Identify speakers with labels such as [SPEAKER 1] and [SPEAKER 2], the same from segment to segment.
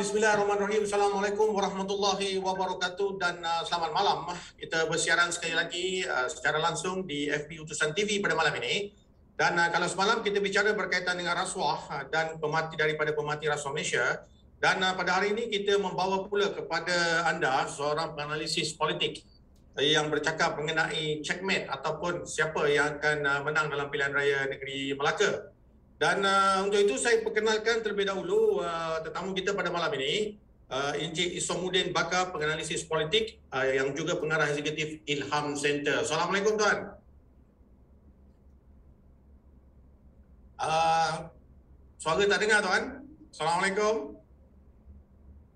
[SPEAKER 1] Bismillahirrahmanirrahim. Assalamualaikum warahmatullahi wabarakatuh dan selamat malam. Kita bersiaran sekali lagi secara langsung di FB Utusan TV pada malam ini. Dan kalau semalam kita bicara berkaitan dengan rasuah dan daripada pemati rasuah Malaysia. Dan pada hari ini kita membawa pula kepada anda seorang penganalisis politik yang bercakap mengenai checkmate ataupun siapa yang akan menang dalam pilihan raya negeri Melaka. Dan untuk itu saya perkenalkan terlebih dahulu tetamu kita pada malam ini, Encik Isomuddin Bakar, penganalisis politik yang juga pengarah eksekutif Ilham Center. Assalamualaikum tuan. Suara tak dengar tuan? Assalamualaikum.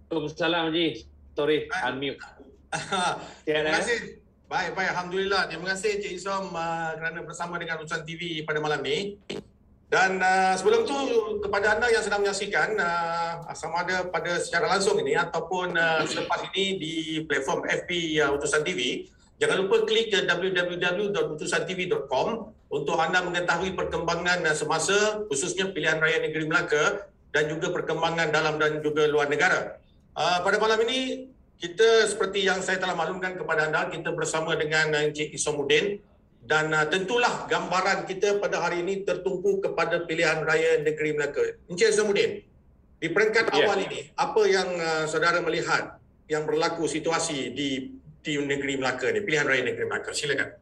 [SPEAKER 2] Waalaikumsalam Haji. Sorry, unmute.
[SPEAKER 1] Terima kasih. Baik, alhamdulillah. Terima kasih Encik Isom kerana bersama dengan Utusan TV pada malam ini. Dan sebelum tu kepada anda yang sedang menyaksikan sama ada pada secara langsung ini ataupun selepas ini di platform FB Utusan TV, jangan lupa klik ke www.utusantv.com untuk anda mengetahui perkembangan semasa khususnya pilihan raya negeri Melaka dan juga perkembangan dalam dan juga luar negara. Pada malam ini kita seperti yang saya telah maklumkan kepada anda, kita bersama dengan Encik Isomuddin. Dan tentulah gambaran kita pada hari ini tertumpu kepada pilihan raya negeri Melaka. Encik Isomuddin, di peringkat awal ini, apa yang saudara melihat yang berlaku situasi di negeri Melaka ni, pilihan raya negeri Melaka? Silakan.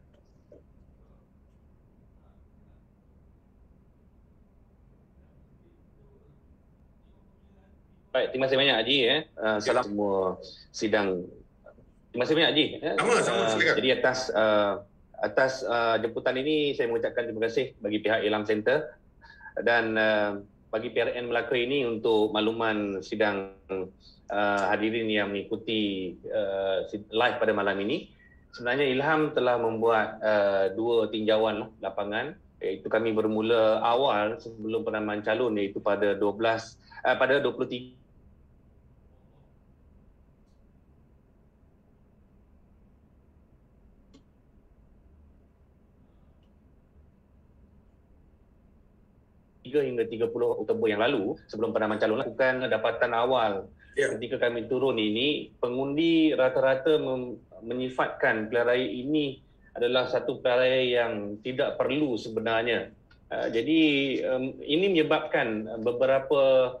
[SPEAKER 2] Baik, terima kasih banyak Haji. Salam semua sidang. Terima kasih banyak Haji.
[SPEAKER 1] Sama, silakan.
[SPEAKER 2] Jadi atas jemputan ini saya mengucapkan terima kasih bagi pihak Ilham Center dan bagi PRN Melaka ini untuk makluman sidang hadirin yang mengikuti live pada malam ini. Sebenarnya Ilham telah membuat dua tinjauan lapangan, iaitu kami bermula awal sebelum penanaman calon, iaitu pada 23 hingga 30 Oktober yang lalu sebelum penanaman calon, lakukan dapatan awal. Ketika kami turun ini, pengundi rata-rata menyifatkan pilihan raya ini adalah satu pilihan raya yang tidak perlu sebenarnya. Jadi ini menyebabkan beberapa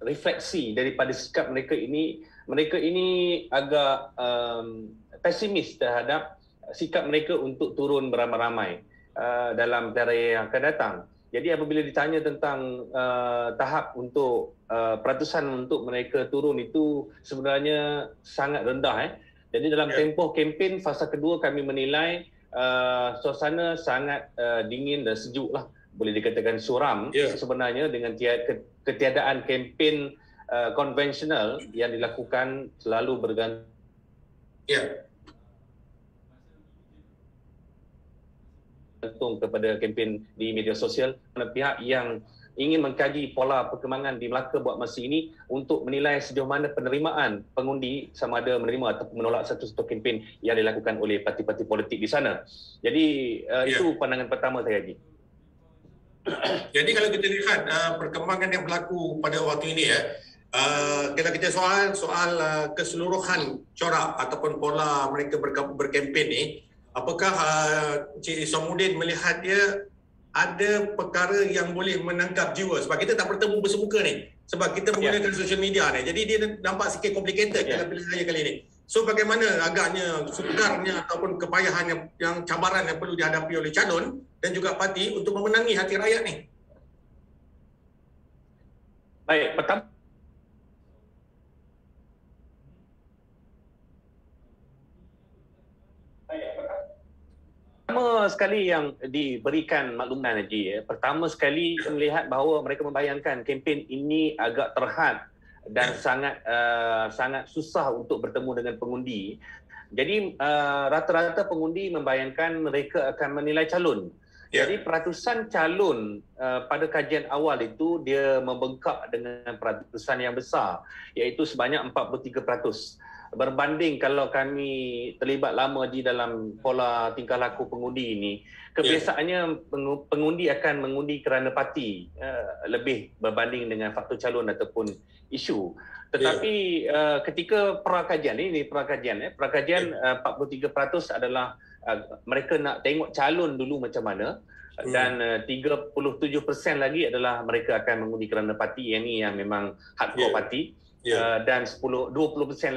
[SPEAKER 2] refleksi daripada sikap mereka ini. Mereka ini agak pesimis terhadap sikap mereka untuk turun beramai-ramai dalam pilihan raya yang akan datang. Jadi apabila ditanya tentang tahap untuk peratusan untuk mereka turun, itu sebenarnya sangat rendah. Jadi dalam tempoh kempen fasa kedua, kami menilai suasana sangat dingin dan sejuk lah. Boleh dikatakan suram sebenarnya dengan ketiadaan kempen konvensional yang dilakukan selalu bergantung. Kepada kempen di media sosial, pihak yang ingin mengkaji pola perkembangan di Melaka buat masa ini untuk menilai sejauh mana penerimaan pengundi sama ada menerima atau menolak satu-satu kempen yang dilakukan oleh parti-parti politik di sana. Jadi itu pandangan pertama saya, Haji.
[SPEAKER 1] Jadi kalau kita lihat perkembangan yang berlaku pada waktu ini kalau kita soal keseluruhan corak ataupun pola mereka berkempen ni, apakah Encik Isomuddin melihat dia ada perkara yang boleh menangkap jiwa? Sebab kita tak bertemu bersemuka ni. Sebab kita menggunakan social media ni. Jadi dia nampak sikit complicated dalam pilihan raya kali ni. So bagaimana agaknya sukarnya ataupun kepayahan yang cabaran yang perlu dihadapi oleh calon dan juga parti untuk memenangi hati rakyat ni?
[SPEAKER 2] Baik, pertama sekali yang diberikan makluman, Haji, pertama sekali melihat bahawa mereka membayangkan kempen ini agak terhad dan sangat susah untuk bertemu dengan pengundi. Jadi rata-rata pengundi membayangkan mereka akan menilai calon. Jadi peratusan calon pada kajian awal itu dia membengkak dengan peratusan yang besar, iaitu sebanyak 43%. berbanding kalau kami terlibat lama di dalam pola tingkah laku pengundi ini, kebiasaannya pengundi akan mengundi kerana parti lebih berbanding dengan faktor calon ataupun isu. Tetapi ketika prakajian 43% adalah mereka nak tengok calon dulu macam mana, dan 37% lagi adalah mereka akan mengundi kerana parti, yang ni yang memang hardcore parti. Dan 20%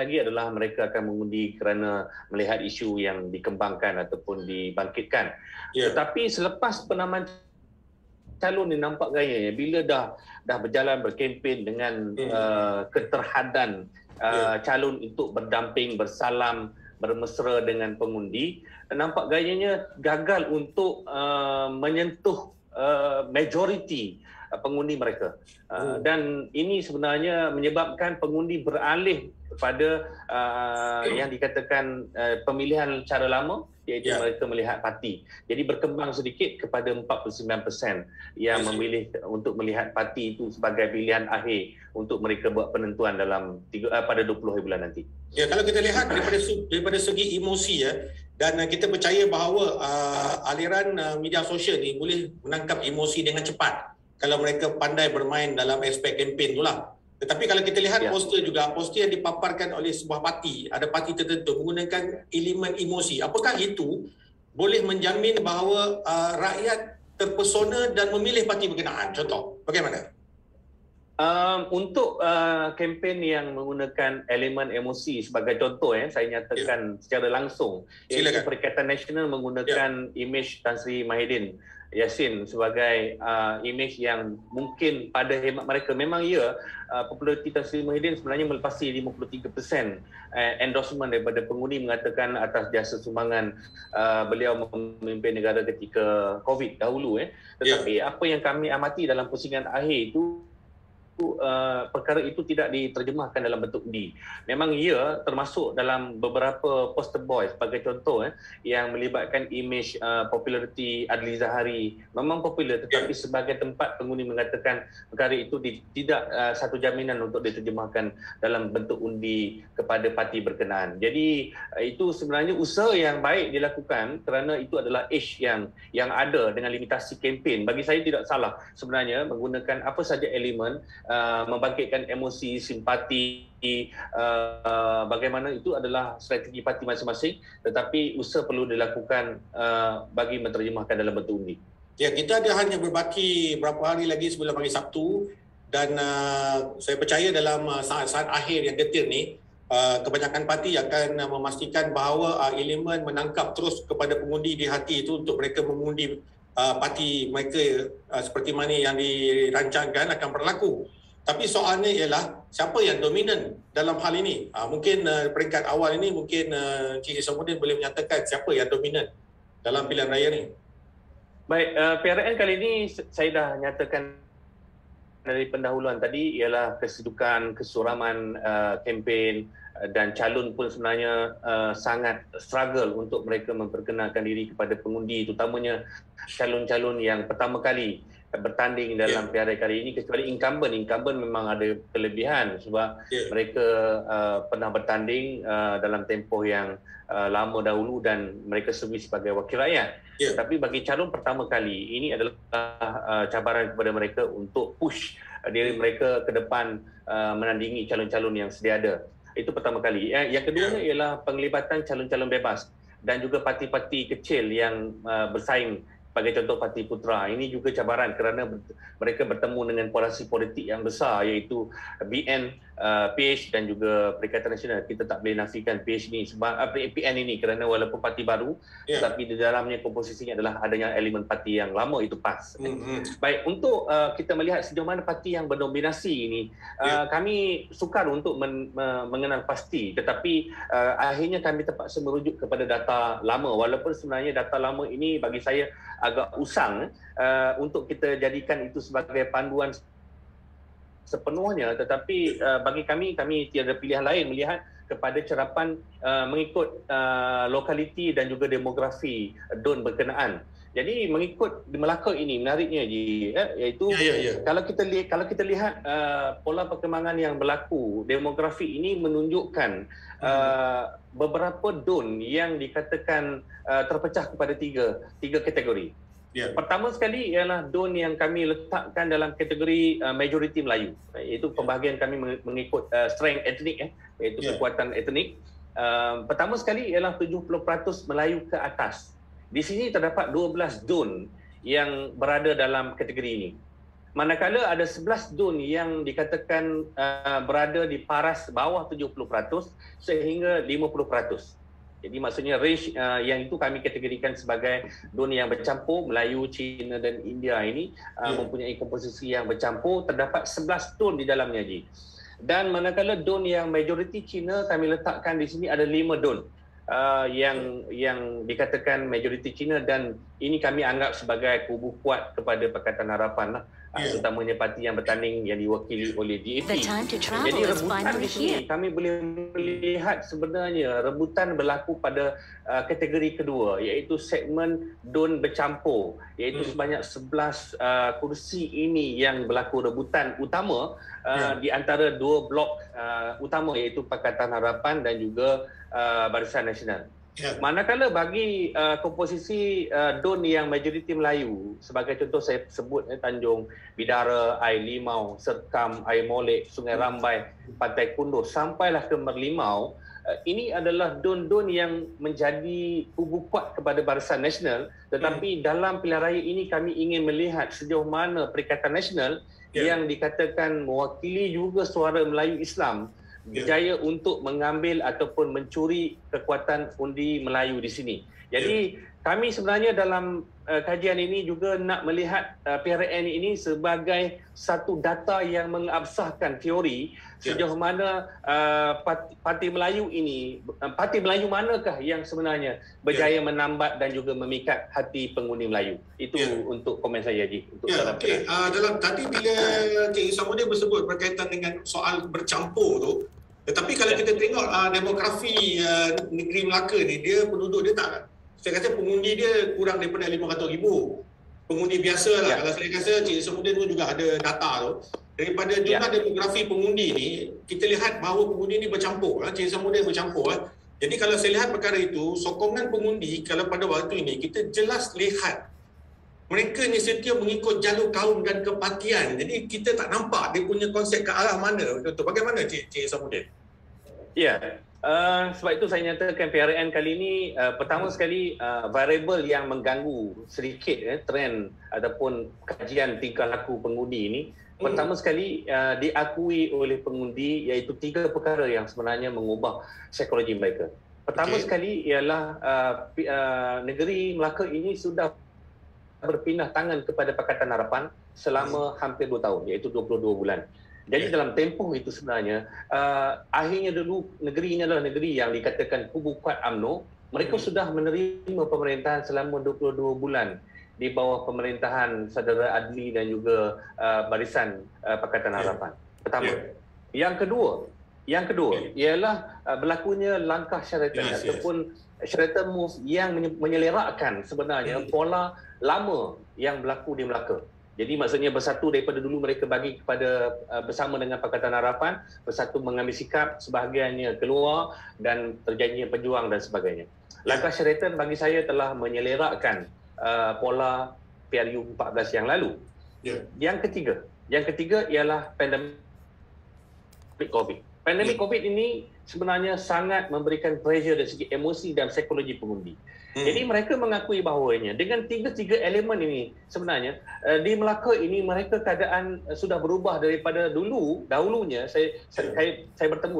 [SPEAKER 2] lagi adalah mereka akan mengundi kerana melihat isu yang dikembangkan ataupun dibangkitkan. Tetapi selepas penamaan calon ni nampak gayanya, bila dah berjalan berkempen dengan keterhadan calon untuk berdamping, bersalam, bermesra dengan pengundi, nampak gayanya gagal untuk menyentuh majoriti pengundi mereka. Dan ini sebenarnya menyebabkan pengundi beralih kepada yang dikatakan pemilihan cara lama, iaitu mereka melihat parti. Jadi berkembang sedikit kepada 49% yang memilih untuk melihat parti itu sebagai pilihan akhir untuk mereka buat penentuan dalam pada 20 hari bulan nanti.
[SPEAKER 1] Ya, kalau kita lihat daripada segi emosi dan kita percaya bahawa aliran media sosial ni boleh menangkap emosi dengan cepat kalau mereka pandai bermain dalam aspek kempen itulah. Tetapi kalau kita lihat poster yang dipaparkan oleh sebuah parti, ada parti tertentu menggunakan elemen emosi. Apakah itu boleh menjamin bahawa rakyat terpesona dan memilih parti berkenaan? Contoh, bagaimana?
[SPEAKER 2] Untuk kempen yang menggunakan elemen emosi, sebagai contoh saya nyatakan secara langsung, iaitu Perikatan Nasional menggunakan imej Tan Sri Mahidin Yassin sebagai imej yang mungkin pada hemat mereka memang populariti Tan Sri Mahidin sebenarnya melepasi 53% endorsement daripada pengundi mengatakan atas jasa sumbangan beliau memimpin negara ketika COVID dahulu. Tetapi apa yang kami amati dalam pusingan akhir itu, perkara itu tidak diterjemahkan dalam bentuk undi. Memang ia termasuk dalam beberapa poster boy sebagai contoh yang melibatkan imej populariti Adli Zahari memang popular, tetapi sebagai tempat pengundi mengatakan perkara itu tidak satu jaminan untuk diterjemahkan dalam bentuk undi kepada parti berkenaan. Jadi itu sebenarnya usaha yang baik dilakukan kerana itu adalah age yang ada dengan limitasi kempen. Bagi saya tidak salah sebenarnya menggunakan apa saja elemen membangkitkan emosi, simpati, bagaimana itu adalah strategi parti masing-masing, tetapi usaha perlu dilakukan bagi menerjemahkan dalam bentuk undi.
[SPEAKER 1] Ya, kita ada hanya berbaki berapa hari lagi sebelum hari Sabtu, dan saya percaya dalam saat-saat akhir yang getir ni, kebanyakan parti akan memastikan bahawa elemen menangkap terus kepada pengundi di hati itu untuk mereka mengundi parti mereka seperti mana yang dirancangkan akan berlaku. Tapi soalnya ialah siapa yang dominan dalam hal ini. Mungkin peringkat awal ini mungkin Encik Isamuddin boleh menyatakan siapa yang dominan dalam pilihan raya ni.
[SPEAKER 2] Baik, PRN kali ini saya dah nyatakan dari pendahuluan tadi ialah kesedukan, kesuraman kempen, dan calon pun sebenarnya sangat struggle untuk mereka memperkenalkan diri kepada pengundi, terutamanya calon-calon yang pertama kali bertanding dalam PRN kali ini, kecuali incumbent memang ada kelebihan sebab mereka pernah bertanding dalam tempoh yang lama dahulu dan mereka servis sebagai wakil rakyat. Tapi bagi calon pertama kali ini adalah cabaran kepada mereka untuk push diri mereka ke depan menandingi calon-calon yang sedia ada. Itu pertama kali. Yang keduanya ialah penglibatan calon-calon bebas dan juga parti-parti kecil yang bersaing. Sebagai contoh Parti Putra, ini juga cabaran kerana mereka bertemu dengan koalisi politik yang besar iaitu BN, PH dan juga Perikatan Nasional. Kita tak boleh nafikan PH ni sebab PN ini kerana walaupun parti baru, tetapi di dalamnya komposisinya adalah adanya elemen parti yang lama itu PAS. Baik, untuk kita melihat sejauh mana parti yang berdominasi ini, kami sukar untuk mengenal pasti, tetapi akhirnya kami terpaksa merujuk kepada data lama, walaupun sebenarnya data lama ini bagi saya agak usang untuk kita jadikan itu sebagai panduan sepenuhnya, tetapi bagi kami tiada pilihan lain melihat kepada cerapan mengikut lokaliti dan juga demografi DUN berkenaan. Jadi mengikut di Melaka ini menariknya iaitu kalau kita lihat pola perkembangan yang berlaku, demografi ini menunjukkan beberapa DUN yang dikatakan terpecah kepada tiga kategori. Pertama sekali ialah DUN yang kami letakkan dalam kategori majoriti Melayu, iaitu pembahagian kami mengikut strength etnik, iaitu kekuatan etnik. Pertama sekali ialah 70% Melayu ke atas. Di sini terdapat 12 DUN yang berada dalam kategori ini. Manakala ada 11 DUN yang dikatakan berada di paras bawah 70% sehingga 50%. Jadi maksudnya range yang itu kami kategorikan sebagai DUN yang bercampur, Melayu, Cina dan India ini mempunyai komposisi yang bercampur. Terdapat 11 DUN di dalamnya, Ji. Dan manakala DUN yang majoriti Cina, kami letakkan di sini ada 5 DUN. Yang dikatakan majoriti Cina, dan ini kami anggap sebagai kubu kuat kepada Pakatan Harapan lah, terutamanya parti yang bertanding yang diwakili oleh DAP. Jadi rebutan di sini kami boleh melihat sebenarnya rebutan berlaku pada kategori kedua, iaitu segmen DUN bercampur, iaitu sebanyak 11 kursi ini yang berlaku rebutan utama di antara dua blok utama, iaitu Pakatan Harapan dan juga Barisan Nasional. Manakala bagi komposisi DUN yang majoriti Melayu, sebagai contoh saya sebut Tanjung Bidara, Air Limau, Serkam, Air Molek, Sungai Rambai, Pantai Kundur sampailah ke Merlimau, ini adalah DUN-DUN yang menjadi kubu kuat kepada Barisan Nasional. Tetapi dalam pilihan raya ini kami ingin melihat sejauh mana Perikatan Nasional yang dikatakan mewakili juga suara Melayu Islam berjaya untuk mengambil ataupun mencuri kekuatan undi Melayu di sini. Jadi kami sebenarnya dalam kajian ini juga nak melihat PRN ini sebagai satu data yang mengabsahkan teori sejauh mana parti Melayu ini, parti Melayu manakah yang sebenarnya berjaya menambat dan juga memikat hati pengundi Melayu. Itu untuk komen saya, Ji.
[SPEAKER 1] Dalam tadi bila Cik Isamuddin bersebut berkaitan dengan soal bercampur tu, tetapi kalau kita tengok demografi negeri Melaka ni, dia penduduk dia tak, saya kata pengundi dia kurang daripada 500,000. Pengundi biasa lah. Kalau saya rasa Cik Isamuddin pun juga ada data tu. Daripada jumlah demografi pengundi ni, kita lihat bahawa pengundi ni bercampur. Cik Isamuddin bercampur. Jadi kalau saya lihat perkara itu, sokongan pengundi kalau pada waktu ini, kita jelas lihat mereka ni setia mengikut jalur kaum dan kepartian. Jadi kita tak nampak dia punya konsep ke arah mana. Bagaimana Cik Isamuddin?
[SPEAKER 2] Sebab itu saya nyatakan PRN kali ini pertama sekali variable yang mengganggu sedikit trend ataupun kajian tingkah laku pengundi ini. Pertama sekali diakui oleh pengundi, iaitu 3 perkara yang sebenarnya mengubah psikologi mereka. Pertama sekali ialah negeri Melaka ini sudah berpindah tangan kepada Pakatan Harapan selama hampir 2 tahun, iaitu 22 bulan. Jadi dalam tempoh itu sebenarnya akhirnya dulu negeri ini adalah negeri yang dikatakan kubu kuat UMNO. Mereka sudah menerima pemerintahan selama 22 bulan di bawah pemerintahan Saudara Adli dan juga Barisan Pakatan Harapan. Pertama. Yang kedua ialah berlakunya langkah syaratan ataupun syaratan move yang menyelerakkan sebenarnya pola lama yang berlaku di Melaka. Jadi maksudnya bersatu daripada dulu mereka bagi kepada bersama dengan Pakatan Harapan, bersatu mengambil sikap, sebahagiannya keluar dan terjadinya pejuang dan sebagainya. Langkah syaratan bagi saya telah menyelerakkan pola PRU 14 yang lalu. Yang ketiga ialah pandemik COVID. Pandemik COVID ini sebenarnya sangat memberikan pressure dari segi emosi dan psikologi pengundi. Jadi mereka mengakui bahawanya dengan tiga elemen ini sebenarnya di Melaka ini mereka keadaan sudah berubah daripada dahulunya saya bertemu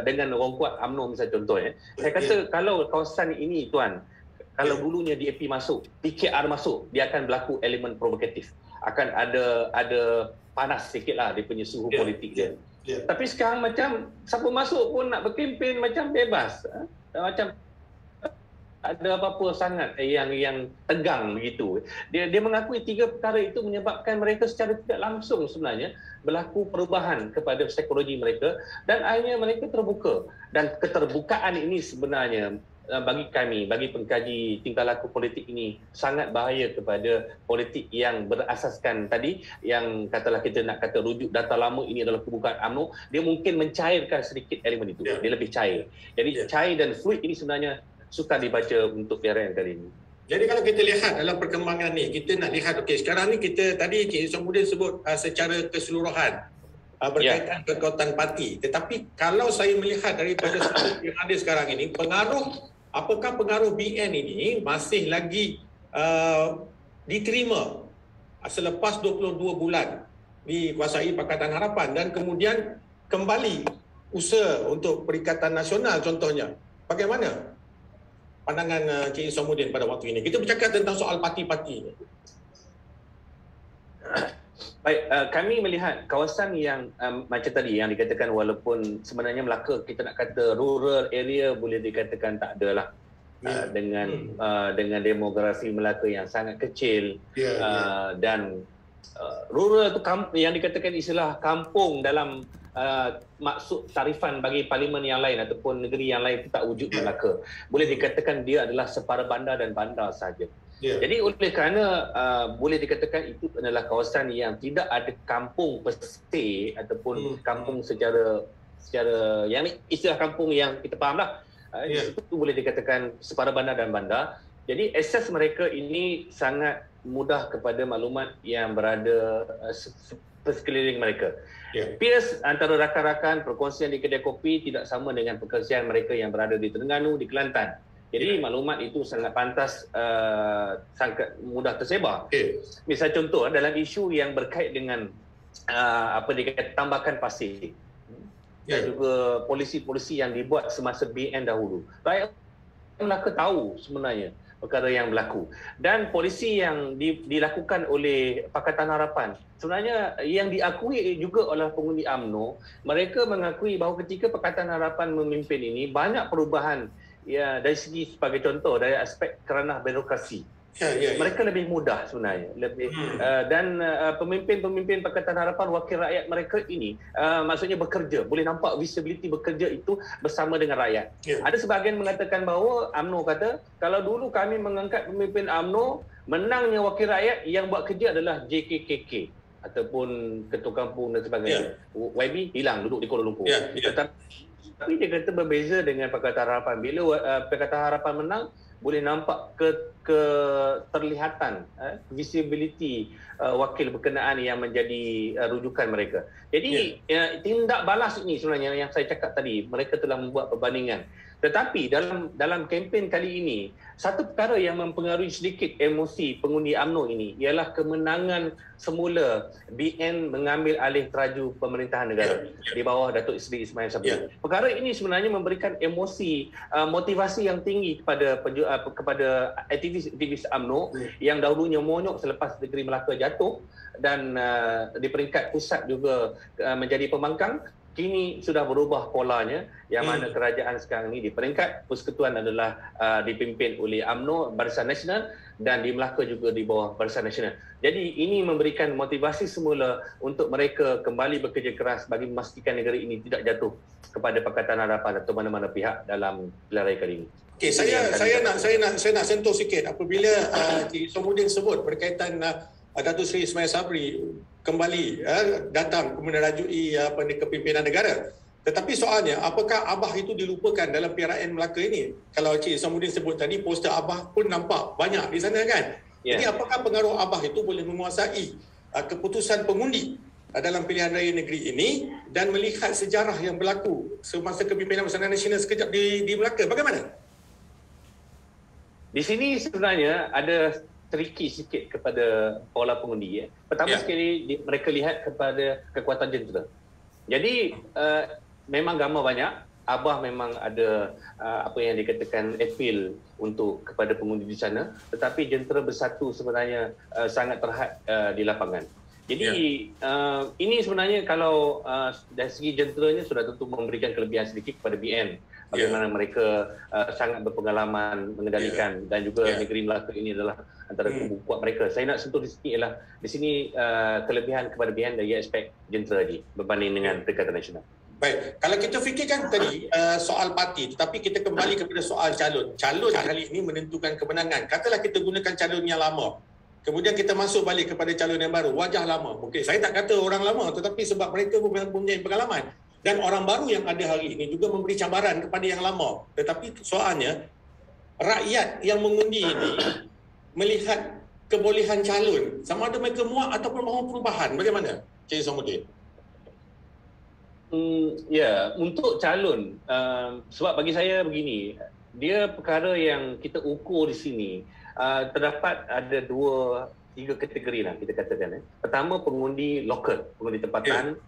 [SPEAKER 2] dengan orang kuat UMNO misalnya contohnya. Saya kata kalau kawasan ini tuan, kalau dulunya DAP masuk, PKR masuk, dia akan berlaku elemen provokatif. Akan ada panas sikitlah dia punya suhu politik dia. Tapi sekarang macam siapa masuk pun nak berkempen macam bebas. Macam ada apa-apa sangat yang tegang begitu. Dia mengakui 3 perkara itu menyebabkan mereka secara tidak langsung sebenarnya berlaku perubahan kepada psikologi mereka dan akhirnya mereka terbuka. Dan keterbukaan ini sebenarnya bagi kami, bagi pengkaji tingkah laku politik ini sangat bahaya kepada politik yang berasaskan tadi, yang katalah kita nak kata rujuk data lama ini adalah kebukaan UMNO, dia mungkin mencairkan sedikit elemen itu. Dia lebih cair. Jadi cair dan fluid ini sebenarnya sukar dibaca untuk PRN kali ini.
[SPEAKER 1] Jadi kalau kita lihat dalam perkembangan ni, kita nak lihat, okey, sekarang ni kita tadi Cik Isomuddin sebut secara keseluruhan berkaitan kekuatan parti. Tetapi kalau saya melihat daripada struktur yang ada sekarang ini, apakah pengaruh BN ini masih lagi diterima selepas 22 bulan dikuasai Pakatan Harapan dan kemudian kembali usaha untuk Perikatan Nasional contohnya. Bagaimana pandangan Cik Isomuddin pada waktu ini? Kita bercakap tentang soal parti-parti.
[SPEAKER 2] Baik, kami melihat kawasan yang macam tadi yang dikatakan, walaupun sebenarnya Melaka kita nak kata rural area boleh dikatakan tak ada lah. Dengan demografi Melaka yang sangat kecil, dan rural tu yang dikatakan istilah kampung dalam maksud tarifan bagi parlimen yang lain ataupun negeri yang lain itu tak wujud Melaka. Boleh dikatakan dia adalah separa bandar dan bandar sahaja. Jadi oleh kerana boleh dikatakan itu adalah kawasan yang tidak ada kampung per se ataupun kampung secara yang istilah kampung yang kita faham lah. Itu boleh dikatakan separa bandar dan bandar. Jadi akses mereka ini sangat mudah kepada maklumat yang berada sekeliling mereka. Peers antara rakan-rakan perkongsian di kedai kopi tidak sama dengan perkongsian mereka yang berada di Terengganu, di Kelantan. Jadi maklumat itu sangat pantas, sangat mudah tersebar. Misal contoh dalam isu yang berkait dengan apa dikatakan tambakan pasir dan juga polisi-polisi yang dibuat semasa BN dahulu. Rakyat Melaka tahu sebenarnya perkara yang berlaku, dan polisi yang dilakukan oleh Pakatan Harapan sebenarnya yang diakui juga oleh pengundi UMNO. Mereka mengakui bahawa ketika Pakatan Harapan memimpin ini banyak perubahan, ya, dari segi sebagai contoh dari aspek kerana birokrasi. Mereka lebih mudah sebenarnya, dan pemimpin-pemimpin Pakatan Harapan, wakil rakyat mereka ini maksudnya bekerja, boleh nampak visibility bekerja itu bersama dengan rakyat. Ada sebahagian mengatakan bahawa UMNO kata kalau dulu kami mengangkat pemimpin UMNO, menangnya wakil rakyat yang buat kerja adalah JKKK ataupun ketua kampung dan sebagainya. YB hilang duduk di Kuala Lumpur. Tapi dia kata berbeza dengan Pakatan Harapan. Bila Pakatan Harapan menang, boleh nampak keterlihatan visibility wakil berkenaan yang menjadi rujukan mereka. Jadi tindak balas ini sebenarnya yang saya cakap tadi, mereka telah membuat perbandingan. Tetapi dalam kempen kali ini, satu perkara yang mempengaruhi sedikit emosi pengundi UMNO ini ialah kemenangan semula BN mengambil alih teraju pemerintahan negara di bawah Datuk Seri Ismail Sabri. Perkara ini sebenarnya memberikan emosi, motivasi yang tinggi kepada aktivis UMNO yang dahulunya monyok selepas Negeri Melaka jatuh dan di peringkat pusat juga menjadi pembangkang. Kini sudah berubah polanya, yang mana kerajaan sekarang ini di peringkat persekutuan adalah dipimpin oleh UMNO, Barisan Nasional, dan di Melaka juga di bawah Barisan Nasional. Jadi ini memberikan motivasi semula untuk mereka kembali bekerja keras bagi memastikan negara ini tidak jatuh kepada Pakatan Harapan atau mana-mana pihak dalam pilihan raya kali ini.
[SPEAKER 1] Okey, saya nak sentuh sikit apabila Cik Isomuddin sebut berkaitan Datuk Seri Ismail Sabri kembali datang kemudian rajui kepimpinan negara. Tetapi soalnya, apakah Abah itu dilupakan dalam PRN Melaka ini? Kalau Cik Isomuddin sebut tadi, poster Abah pun nampak banyak di sana kan? Jadi apakah pengaruh Abah itu boleh menguasai keputusan pengundi dalam pilihan raya negeri ini dan melihat sejarah yang berlaku semasa kepimpinan Bersama Nasional sekejap di Melaka? Bagaimana? Di
[SPEAKER 2] sini sebenarnya ada tricky sikit kepada pola pengundi. Pertama sekali mereka lihat kepada kekuatan jentera. Jadi memang gambar banyak. Abah memang ada apa yang dikatakan appeal untuk kepada pengundi di sana, tetapi jentera bersatu sebenarnya sangat terhad di lapangan. Jadi ini sebenarnya kalau dari segi jenteranya sudah tentu memberikan kelebihan sedikit kepada BN. Bagaimana mereka sangat berpengalaman mengendalikan dan juga negeri Melaka ini adalah antara kubu kuat mereka. Saya nak sentuh di sini ialah di sini kelebihan kepada BN dari aspek jentera lagi berbanding dengan Perikatan Nasional.
[SPEAKER 1] Baik, kalau kita fikirkan tadi soal parti, tetapi kita kembali kepada soal calon. Calon kali ini menentukan kemenangan. Katalah kita gunakan calon yang lama. Kemudian kita masuk balik kepada calon yang baru, wajah lama. Mungkin saya tak kata orang lama, tetapi sebab mereka mempunyai pengalaman. Dan orang baru yang ada hari ini juga memberi cabaran kepada yang lama. Tetapi soalnya, rakyat yang mengundi ini melihat kebolehan calon, sama ada mereka muak ataupun mahu perubahan. Bagaimana, Cik Isamuddin?
[SPEAKER 2] Ya, untuk calon, sebab bagi saya begini, dia perkara yang kita ukur di sini, terdapat ada 2-3 kategori lah kita katakan. Pertama, pengundi lokal, pengundi tempatan,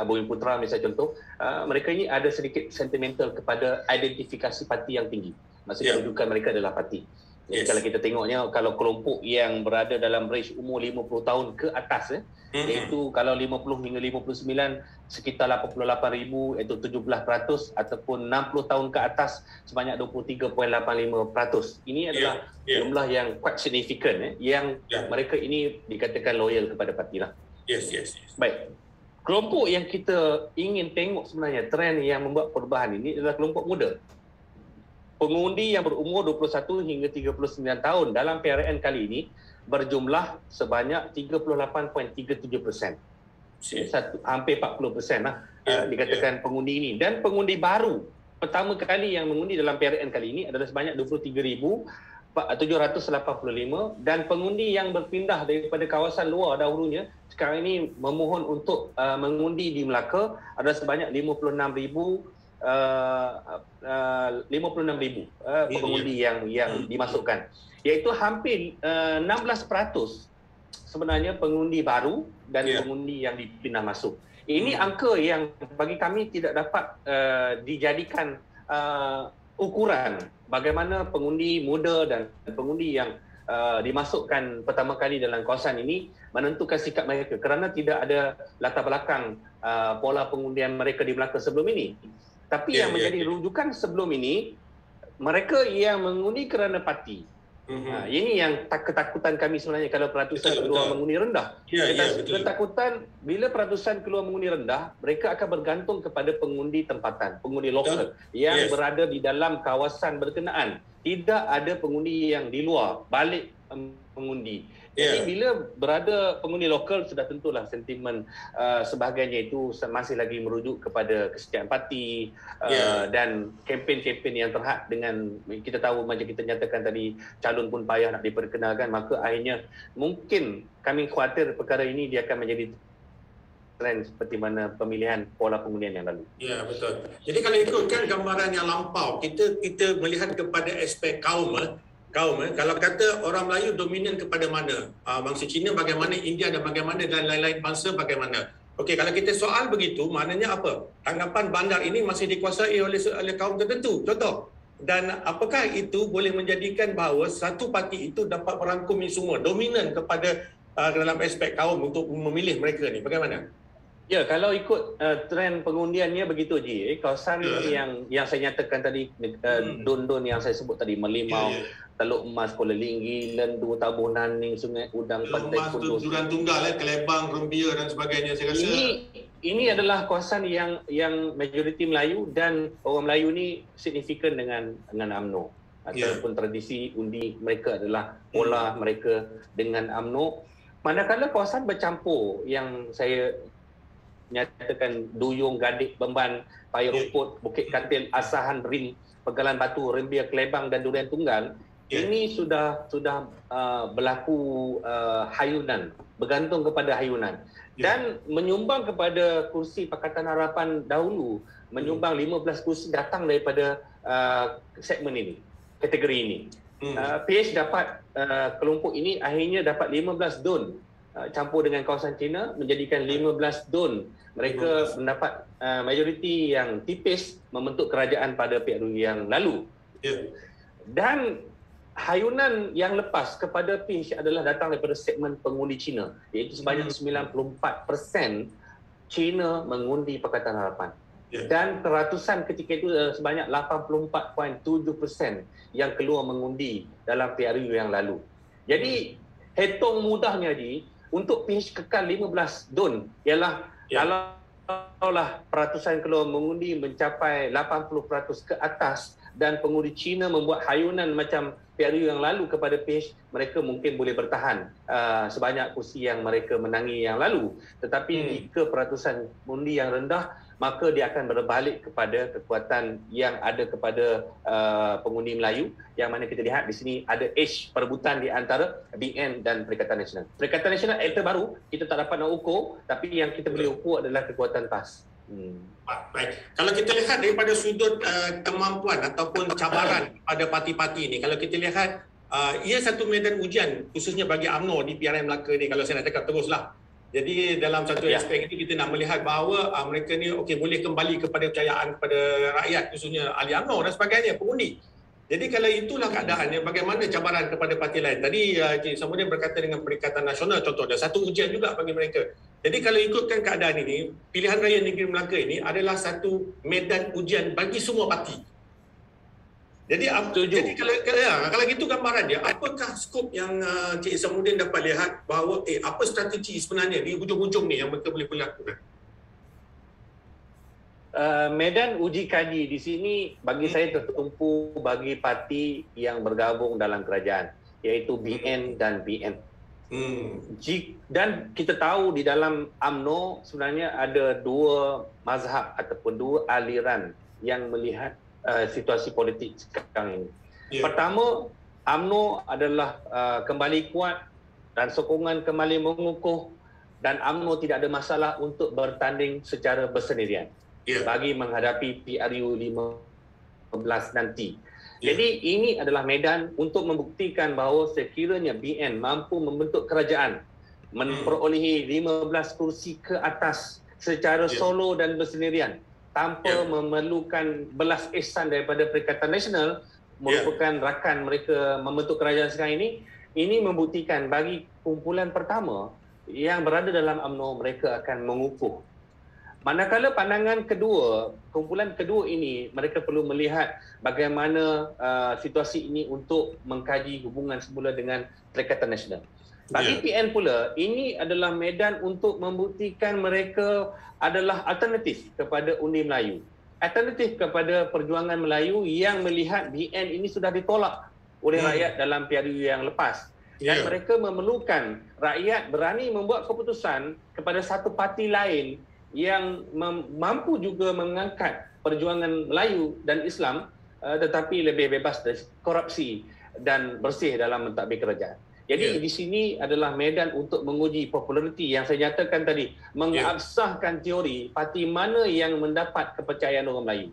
[SPEAKER 2] Bumi Putra misalnya contoh, mereka ini ada sedikit sentimental kepada identifikasi parti yang tinggi. Maksudnya kedudukan mereka adalah parti. Jadi kalau kita tengoknya, kalau kelompok yang berada dalam range umur 50 tahun ke atas, iaitu kalau 50 hingga 59 sekitar 88,000, iaitu 17%, ataupun 60 tahun ke atas sebanyak 23.85%. Ini adalah jumlah yang quite significant, yang mereka ini dikatakan loyal kepada parti lah.
[SPEAKER 1] Yes.
[SPEAKER 2] Baik. Kelompok yang kita ingin tengok sebenarnya, trend yang membuat perubahan ini adalah kelompok muda. Pengundi yang berumur 21 hingga 39 tahun dalam PRN kali ini berjumlah sebanyak 38.37%. Hampir 40% lah dikatakan pengundi ini. Dan pengundi baru pertama kali yang mengundi dalam PRN kali ini adalah sebanyak 23,785, dan pengundi yang berpindah daripada kawasan luar dahulunya sekarang ini memohon untuk mengundi di Melaka adalah sebanyak 56,000 pengundi yang dimasukkan, iaitu hampir 16% sebenarnya pengundi baru dan pengundi yang dipindah masuk. Ini angka yang bagi kami tidak dapat dijadikan ukuran bagaimana pengundi muda dan pengundi yang dimasukkan pertama kali dalam kawasan ini menentukan sikap mereka, kerana tidak ada latar belakang pola pengundian mereka di Melaka sebelum ini. Tapi yang menjadi rujukan sebelum ini, mereka yang mengundi kerana parti. Ini yang ketakutan kami sebenarnya kalau peratusan keluar mengundi rendah. Ketakutan bila peratusan keluar mengundi rendah, mereka akan bergantung kepada pengundi tempatan, pengundi lokal yang berada di dalam kawasan berkenaan. Tidak ada pengundi yang di luar balik mengundi. Jadi bila berada pengundi lokal, sudah tentulah sentimen sebahagiannya itu masih lagi merujuk kepada kesetiaan parti dan kempen-kempen yang terhad dengan, kita tahu macam kita nyatakan tadi, calon pun payah nak diperkenalkan, maka akhirnya mungkin kami khawatir perkara ini dia akan menjadi trend seperti mana pemilihan pola pengundian yang lalu.
[SPEAKER 1] Ya, betul. Jadi kalau ikutkan gambaran yang lampau, kita melihat kepada aspek kaum. Kalau kata orang Melayu dominan kepada mana? Bangsa Cina bagaimana, India dan bagaimana, dan lain-lain bangsa bagaimana? Okey, kalau kita soal begitu, maknanya apa? Tanggapan bandar ini masih dikuasai oleh kaum tertentu. Contoh. Dan apakah itu boleh menjadikan bahawa satu parti itu dapat merangkum ini semua, dominan kepada dalam aspek kaum untuk memilih mereka ni? Bagaimana?
[SPEAKER 2] Ya, kalau ikut trend pengundiannya begitu je. Kawasan yang saya nyatakan tadi, Don yang saya sebut tadi, Merlimau, Teluk Emas, Kuala Linggi, Lendu, Tabuh Naning, Sungai Udang, Pantai Kudus.
[SPEAKER 1] Juran Tunggal, Kelebang, Rembia dan sebagainya, saya rasa.
[SPEAKER 2] Ini adalah kawasan yang majoriti Melayu, dan orang Melayu ni signifikan dengan UMNO. Ataupun tradisi undi mereka adalah pola mereka dengan UMNO. Manakala kawasan bercampur yang saya nyatakan Duyung, Gadik, Bemban, Paya Rumput, Bukit Katil, Asahan, Rim, Pegalan Batu, Rembia, Kelebang dan Durian Tunggal, ini sudah berlaku hayunan, bergantung kepada hayunan, dan menyumbang kepada kursi Pakatan Harapan dahulu, menyumbang 15 kursi datang daripada segmen ini, kategori ini. PH dapat, kelompok ini akhirnya dapat 15 don campur dengan kawasan China, menjadikan 15 don. Mereka mendapat majoriti yang tipis membentuk kerajaan pada PRU yang lalu. Dan hayunan yang lepas kepada PH adalah datang daripada segmen pengundi China, iaitu sebanyak 94% China mengundi Pakatan Harapan. Dan keratusan ketika itu sebanyak 84.7% yang keluar mengundi dalam PRU yang lalu. Jadi hitung mudahnya untuk PH kekal 15 don ialah kalau kalaulah peratusan keluar mengundi mencapai 80% ke atas dan pengundi Cina membuat hayunan macam PRU yang lalu kepada PH, mereka mungkin boleh bertahan sebanyak kursi yang mereka menangi yang lalu. Tetapi jika peratusan undi yang rendah, maka dia akan berbalik kepada kekuatan yang ada kepada pengundi Melayu, yang mana kita lihat di sini ada edge perebutan di antara BN dan Perikatan Nasional. Perikatan Nasional aktor baru, kita tak dapat nak ukur, tapi yang kita boleh ukur adalah kekuatan PAS.
[SPEAKER 1] Baik. Kalau kita lihat daripada sudut kemampuan ataupun cabaran pada parti-parti ini, kalau kita lihat ia satu medan ujian khususnya bagi UMNO di PRN Melaka ni, kalau saya nak cakap teruslah. Jadi dalam satu aspek ini kita nak melihat bahawa mereka ni boleh kembali kepada kepercayaan kepada rakyat, khususnya ahli UMNO dan sebagainya, pengundi. Jadi kalau itulah keadaannya, bagaimana cabaran kepada parti lain? Tadi Encik Samudin berkata dengan Perikatan Nasional contoh, ada satu ujian juga bagi mereka. Jadi kalau ikutkan keadaan ini, pilihan raya negeri Melaka ini adalah satu medan ujian bagi semua parti. Jadi kalau gitu gambaran dia, apakah skop yang Encik Samudin dapat lihat bahawa apa strategi sebenarnya di hujung-hujung ni yang mereka boleh lakukan?
[SPEAKER 2] Medan uji kaji di sini bagi saya tertumpu bagi parti yang bergabung dalam kerajaan, iaitu BN dan PN. Dan kita tahu di dalam UMNO sebenarnya ada dua mazhab ataupun dua aliran yang melihat situasi politik sekarang ini. Pertama, UMNO adalah kembali kuat dan sokongan kembali mengukuh, dan UMNO tidak ada masalah untuk bertanding secara bersendirian bagi menghadapi PRU 15 nanti. Jadi ini adalah medan untuk membuktikan bahawa sekiranya BN mampu membentuk kerajaan, memperolehi 15 kursi ke atas secara solo dan bersendirian tanpa memerlukan belas ihsan daripada Perikatan Nasional, merupakan rakan mereka membentuk kerajaan sekarang ini membuktikan bagi kumpulan pertama yang berada dalam UMNO, mereka akan mengukuh. Manakala pandangan kedua, kumpulan kedua ini, mereka perlu melihat bagaimana situasi ini untuk mengkaji hubungan semula dengan Perikatan Nasional. Bagi PN pula, ini adalah medan untuk membuktikan mereka adalah alternatif kepada undi Melayu. Alternatif kepada perjuangan Melayu yang melihat BN ini sudah ditolak oleh rakyat dalam PRU yang lepas. Dan mereka memerlukan rakyat berani membuat keputusan kepada satu parti lain yang mampu juga mengangkat perjuangan Melayu dan Islam, tetapi lebih bebas dari korupsi dan bersih dalam mentadbir kerajaan. Jadi di sini adalah medan untuk menguji populariti yang saya nyatakan tadi, mengabsahkan teori parti mana yang mendapat kepercayaan orang Melayu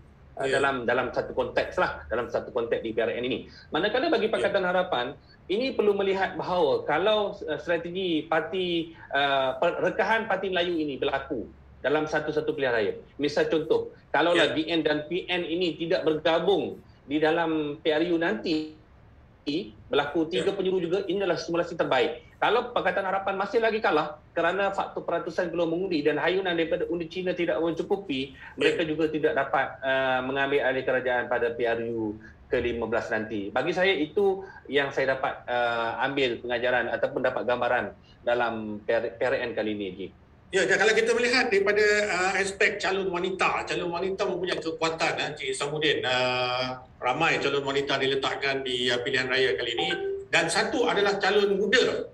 [SPEAKER 2] dalam satu konteks lah, dalam satu konteks di PRN ini. Manakala bagi Pakatan Harapan, ini perlu melihat bahawa kalau strategi parti rekahan parti Melayu ini berlaku dalam satu-satu pilihan raya. Misal contoh, kalaulah BN dan PN ini tidak bergabung di dalam PRU nanti, berlaku 3 penjuru juga, ini adalah simulasi terbaik. Kalau Pakatan Harapan masih lagi kalah kerana faktor peratusan keluar mengundi dan hayunan daripada undi Cina tidak mencukupi, mereka juga tidak dapat mengambil alih kerajaan pada PRU ke-15 nanti. Bagi saya itu yang saya dapat ambil pengajaran ataupun dapat gambaran dalam PRN kali ini.
[SPEAKER 1] Ya, kalau kita melihat daripada aspek calon wanita mempunyai kekuatan, Encik Samudin. Ramai calon wanita diletakkan di pilihan raya kali ini, dan satu adalah calon muda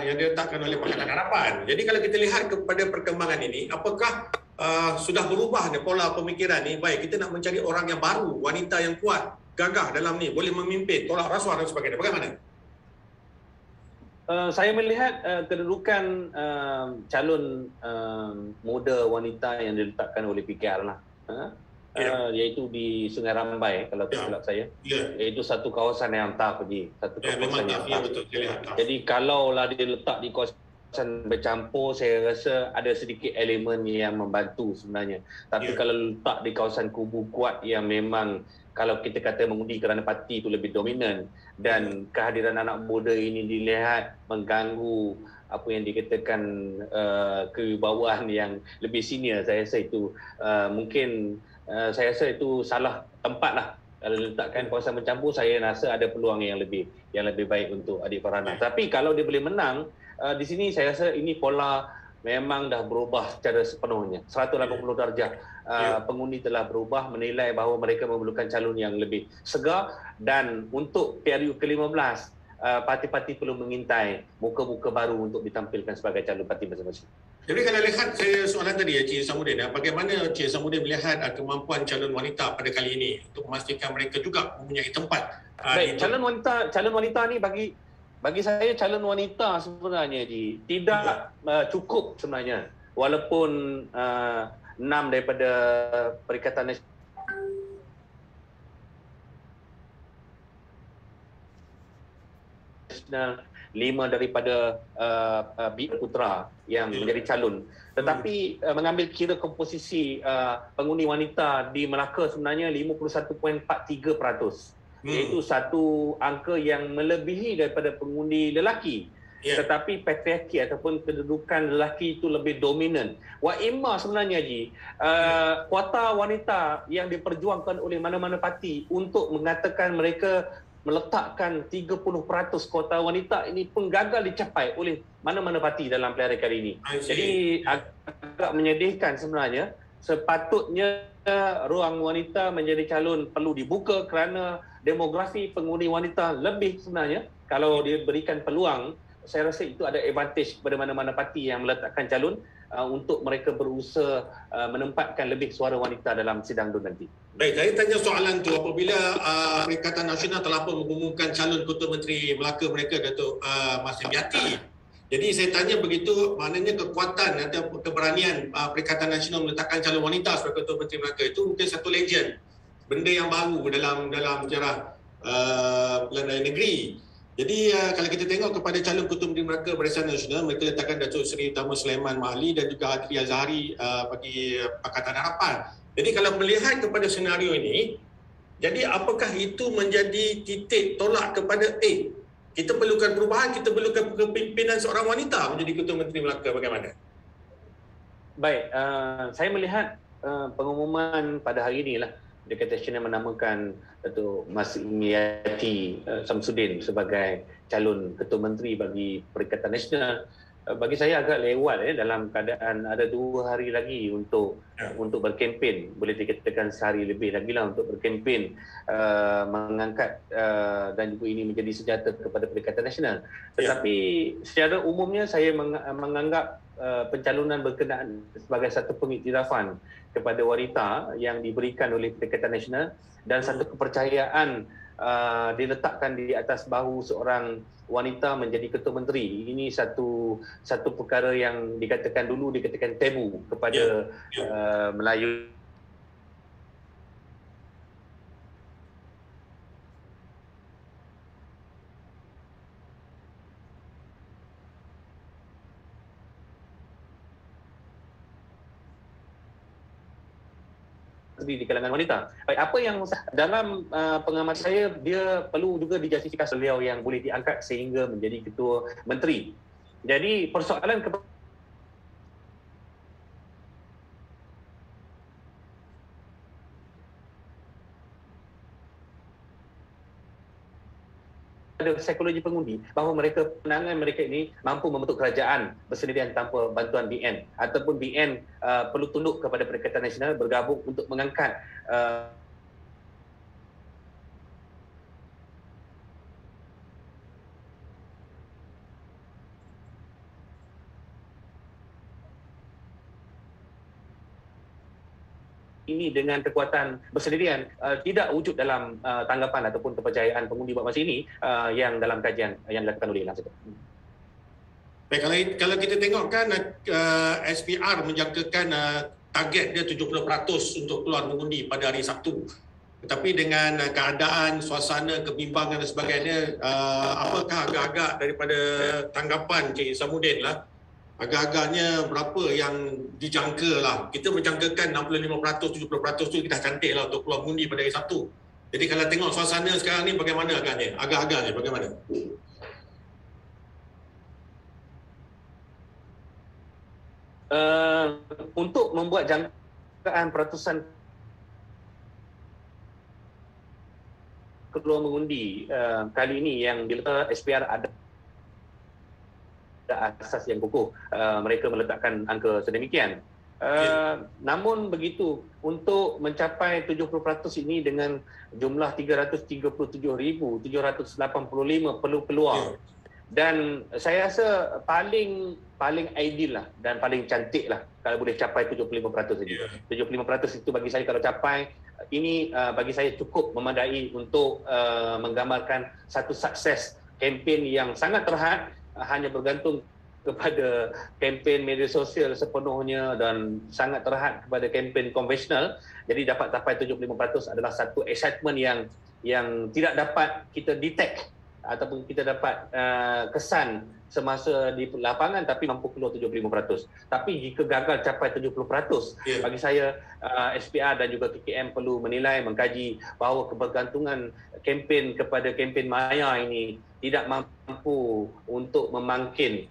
[SPEAKER 1] yang diletakkan oleh Pakatan Harapan. Jadi kalau kita lihat kepada perkembangan ini, apakah sudah berubah pola pemikiran ni? Baik, kita nak mencari orang yang baru, wanita yang kuat, gagah dalam ni, boleh memimpin, tolak rasuah dan sebagainya. Bagaimana?
[SPEAKER 2] Saya melihat kedudukan calon muda wanita yang diletakkan oleh PKR lah, iaitu di Sungai Rambai kalau tak silap saya, iaitu satu kawasan yang tough satu kawasan yang tough. Jadi kalaulah dia letak di kawasan bercampur, saya rasa ada sedikit elemen yang membantu sebenarnya. Tapi kalau letak di kawasan kubu kuat yang memang kalau kita kata mengundi kerana parti itu lebih dominan, dan kehadiran anak muda ini dilihat mengganggu apa yang dikatakan kewibawaan yang lebih senior, saya rasa itu mungkin saya rasa itu salah tempat lah. Kalau letakkan kawasan bercampur, saya rasa ada peluang yang lebih baik untuk Adik Farhana. Tapi kalau dia boleh menang, di sini saya rasa ini pola memang dah berubah secara sepenuhnya. 180 darjah. Pengundi telah berubah, menilai bahawa mereka memerlukan calon yang lebih segar, dan untuk PRU ke-15, parti-parti perlu mengintai muka-muka baru untuk ditampilkan sebagai calon parti masing-masing.
[SPEAKER 1] Jadi kalau lihat saya soalan tadi ya Cik Isamuddin, bagaimana Cik Isamuddin melihat kemampuan calon wanita pada kali ini untuk memastikan mereka juga mempunyai tempat?
[SPEAKER 2] Baik, calon wanita ni bagi saya calon wanita sebenarnya tidak cukup sebenarnya, walaupun 6 daripada Perikatan Nasional, 5 daripada BI Putra yang menjadi calon. Tetapi mengambil kira komposisi pengundi wanita di Melaka sebenarnya 51.43%. Iaitu satu angka yang melebihi daripada pengundi lelaki. Tetapi patriarki ataupun kedudukan lelaki itu lebih dominan. Wa imma sebenarnya kuota wanita yang diperjuangkan oleh mana-mana parti untuk mengatakan mereka meletakkan 30% kuota wanita ini pun gagal dicapai oleh mana-mana parti dalam pilihan kali ini. Jadi agak menyedihkan sebenarnya. Sepatutnya ruang wanita menjadi calon perlu dibuka kerana demografi pengundi wanita lebih sebenarnya. Kalau diberikan peluang, saya rasa itu ada advantage kepada mana-mana parti yang meletakkan calon untuk mereka berusaha menempatkan lebih suara wanita dalam sidang DUN nanti.
[SPEAKER 1] Baik, saya tanya soalan tu apabila Perikatan Nasional telah pun mengumumkan calon Ketua Menteri Melaka mereka, Datuk Mas Yati. Jadi saya tanya begitu, maknanya kekuatan atau keberanian Perikatan Nasional meletakkan calon wanita sebagai Ketua Menteri Melaka itu mungkin satu legend, benda yang baru dalam sejarah pilihan raya negeri. Jadi kalau kita tengok kepada calon Ketua Menteri Melaka Barisan Nasional, mereka letakkan Datuk Seri Utama Sulaiman Mahali dan juga Adri Azhari bagi Pakatan Harapan. Jadi kalau melihat kepada senario ini, jadi apakah itu menjadi titik tolak kepada kita perlukan perubahan, kita perlukan kepimpinan seorang wanita menjadi Ketua Menteri Melaka, bagaimana?
[SPEAKER 2] Baik, saya melihat pengumuman pada hari inilah Perikatan Nasional menamakan Datuk Mas Yati Samsudin sebagai calon Ketua Menteri bagi Perikatan Nasional. Bagi saya agak lewat dalam keadaan ada 2 hari lagi untuk berkempen, boleh dikatakan sehari lebih lagi lah untuk berkempen mengangkat dan juga ini menjadi senjata kepada Perikatan Nasional. Tetapi secara umumnya saya menganggap pencalonan berkenaan sebagai satu pengiktirafan kepada wanita yang diberikan oleh Perikatan Nasional dan satu kepercayaan diletakkan di atas bahu seorang wanita menjadi Ketua Menteri. Ini satu perkara yang dikatakan tabu kepada Melayu. Di kalangan wanita. Baik, apa yang dalam pengamat saya, dia perlu juga dijustifikasi beliau yang boleh diangkat sehingga menjadi Ketua Menteri. Jadi persoalan ada psikologi pengundi bahawa penangan mereka ini mampu membentuk kerajaan bersendirian tanpa bantuan BN, ataupun BN perlu tunduk kepada Perikatan Nasional bergabung untuk mengangkat ini dengan kekuatan bersendirian tidak wujud dalam tanggapan ataupun kepercayaan pengundi buat masa ini yang dalam kajian yang dilakukan oleh Ilham.
[SPEAKER 1] Baik, kalau kita tengok kan SPR menjangkakan target dia 70% untuk keluar mengundi pada hari Sabtu. Tetapi dengan keadaan, suasana, kebimbangan dan sebagainya, apakah agak-agak daripada tanggapan Cik Isamuddin lah, agak-agaknya berapa yang dijangka lah. Kita menjangkakan 65%, 70% tu dah cantik lah untuk keluar mengundi pada hari Sabtu. Jadi kalau tengok suasana sekarang ni bagaimana agaknya? Agak-agaknya bagaimana?
[SPEAKER 2] Untuk membuat jangkaan peratusan keluar mengundi kali ini yang diletak SPR ada asas yang kukuh mereka meletakkan angka sedemikian. Namun begitu, untuk mencapai 70% ini dengan jumlah 337,785 perlu keluar. Dan saya rasa paling ideal lah dan paling cantik lah kalau boleh capai 75% saja. 75% itu bagi saya kalau capai, ini bagi saya cukup memadai untuk menggambarkan satu sukses kempen yang sangat terhad, hanya bergantung kepada kempen media sosial sepenuhnya dan sangat terhad kepada kempen konvensional. Jadi dapat capai 75% adalah satu excitement yang tidak dapat kita detect ataupun kita dapat kesan semasa di lapangan, tapi mampu keluar 75%. Tapi jika gagal capai 70%, bagi saya SPR dan juga KKM perlu menilai, mengkaji bahawa kebergantungan kempen kepada kempen maya ini tidak mampu untuk memangkin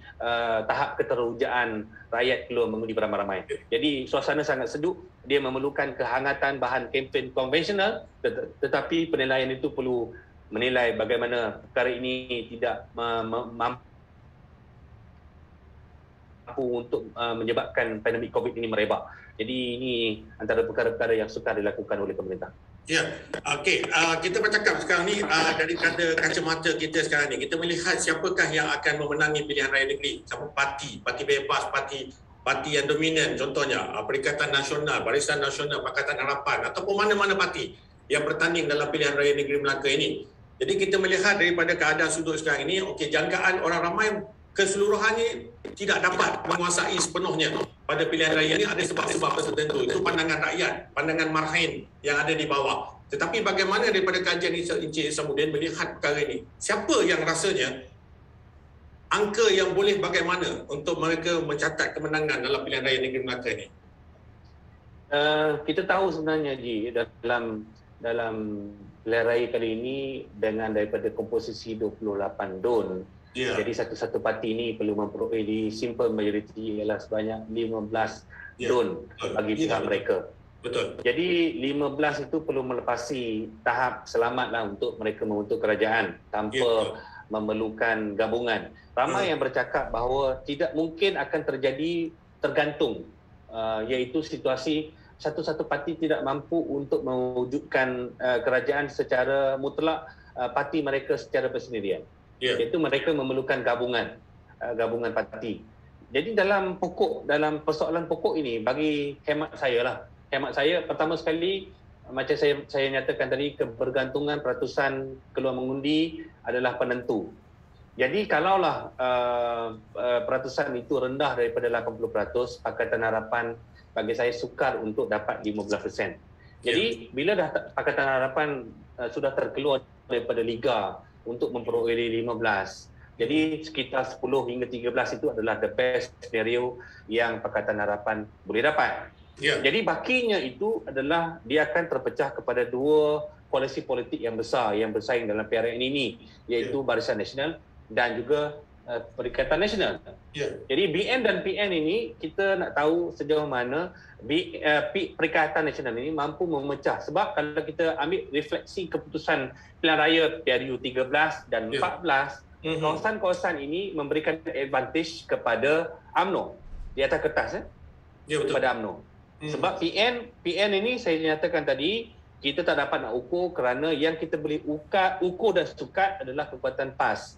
[SPEAKER 2] tahap keterujaan rakyat keluar mengundi beramai-ramai. Jadi suasana sangat sejuk, dia memerlukan kehangatan bahan kempen konvensional, tetapi penilaian itu perlu menilai bagaimana perkara ini tidak mampu untuk menyebabkan pandemik COVID ini merebak. Jadi ini antara perkara-perkara yang sukar dilakukan oleh pemerintah.
[SPEAKER 1] Ya, okey. Kita bercakap sekarang ni daripada kacamata kita sekarang ni, kita melihat siapakah yang akan memenangi pilihan raya negeri. Siapa parti bebas, parti yang dominan, contohnya Perikatan Nasional, Barisan Nasional, Pakatan Harapan ataupun mana-mana parti yang bertanding dalam pilihan raya negeri Melaka ini. Jadi kita melihat daripada keadaan sudut sekarang ini, okey, jangkaan orang ramai keseluruhannya tidak dapat menguasai sepenuhnya pada pilihan raya ini. Ada sebab-sebab tertentu, itu pandangan rakyat, pandangan marhain yang ada di bawah. Tetapi bagaimana daripada kajian Encik Isamuddin melihat perkara ini, siapa yang rasanya angka yang boleh bagaimana untuk mereka mencatat kemenangan dalam pilihan raya negeri Melaka ini?
[SPEAKER 2] Kita tahu sebenarnya dalam pilihan raya kali ini dengan daripada komposisi 28 DUN, jadi satu-satu parti ini perlu memperoleh di simple majority ialah sebanyak 15 DUN bagi pihak mereka.
[SPEAKER 1] Betul.
[SPEAKER 2] Jadi 15 itu perlu melepasi tahap selamatlah untuk mereka membentuk kerajaan tanpa memerlukan gabungan. Ramai yang bercakap bahawa tidak mungkin akan terjadi tergantung, iaitu situasi satu-satu parti tidak mampu untuk mewujudkan kerajaan secara mutlak parti mereka secara bersendirian. Iaitu mereka memerlukan gabungan parti. Jadi dalam persoalan pokok ini, bagi hemat saya pertama sekali, macam saya nyatakan tadi, kebergantungan peratusan keluar mengundi adalah penentu. Jadi kalaulah peratusan itu rendah daripada 80%, Pakatan Harapan bagi saya sukar untuk dapat 15%. Jadi bila dah Pakatan Harapan sudah terkeluar daripada Liga untuk memperoleh 15, jadi sekitar 10 hingga 13 itu adalah the best scenario yang Pakatan Harapan boleh dapat. Jadi bakinya itu adalah dia akan terpecah kepada dua koalisi politik yang besar yang bersaing dalam PRN ini, iaitu Barisan Nasional dan juga Perikatan Nasional. Jadi BN dan PN ini kita nak tahu sejauh mana Perikatan Nasional ini mampu memecah. Sebab kalau kita ambil refleksi keputusan pilihan raya PRU 13 dan 14, kawasan-kawasan ini memberikan advantage kepada UMNO di atas kertas, kepada UMNO. Sebab PN ini saya nyatakan tadi, kita tak dapat nak ukur kerana yang kita boleh ukur dan sukat adalah kekuatan PAS.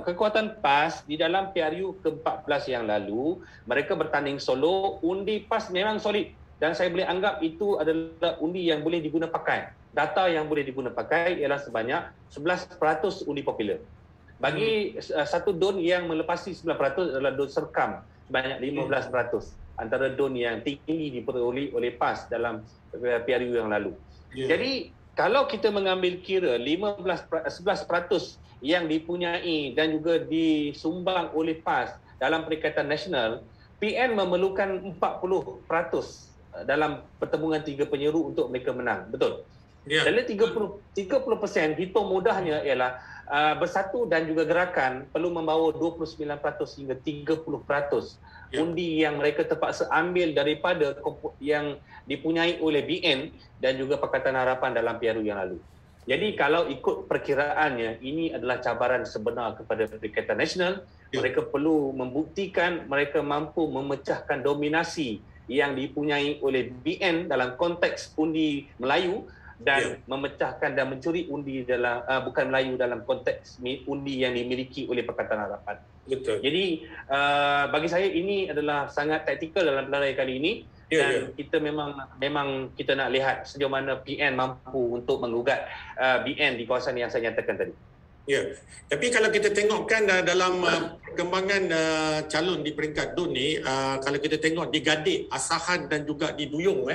[SPEAKER 2] Kekuatan PAS di dalam PRU ke-14 yang lalu, mereka bertanding solo, undi PAS memang solid dan saya boleh anggap itu adalah undi yang boleh diguna pakai. Data yang boleh diguna pakai ialah sebanyak 11% undi popular. Bagi satu DUN yang melepasi 9% adalah DUN Serkam, sebanyak 15%. Antara DUN yang tinggi diperoleh oleh PAS dalam PRU yang lalu. Jadi kalau kita mengambil kira 11% yang dipunyai dan juga disumbang oleh PAS dalam Perikatan Nasional, PN memerlukan 40% dalam pertemuan 3 penyeru untuk mereka menang. Betul? Dalam 30% hitung mudahnya ialah Bersatu dan juga Gerakan perlu membawa 29% hingga 30% undi yang mereka terpaksa ambil daripada yang dipunyai oleh BN dan juga Pakatan Harapan dalam PRU yang lalu. Jadi kalau ikut perkiraannya, ini adalah cabaran sebenar kepada Perikatan Nasional. Mereka perlu membuktikan mereka mampu memecahkan dominasi yang dipunyai oleh BN dalam konteks undi Melayu dan memecahkan dan mencuri undi dalam bukan Melayu dalam konteks undi yang dimiliki oleh Pakatan Harapan.
[SPEAKER 1] Betul.
[SPEAKER 2] Jadi bagi saya ini adalah sangat taktikal dalam pelarian kali ini. Dan kita memang kita nak lihat sejauh mana PN mampu untuk menggugat BN di kawasan yang saya nyatakan tadi.
[SPEAKER 1] Ya, tapi kalau kita tengokkan dalam perkembangan calon di peringkat DUN ni, kalau kita tengok di Gadik, Asahan dan juga di Duyung,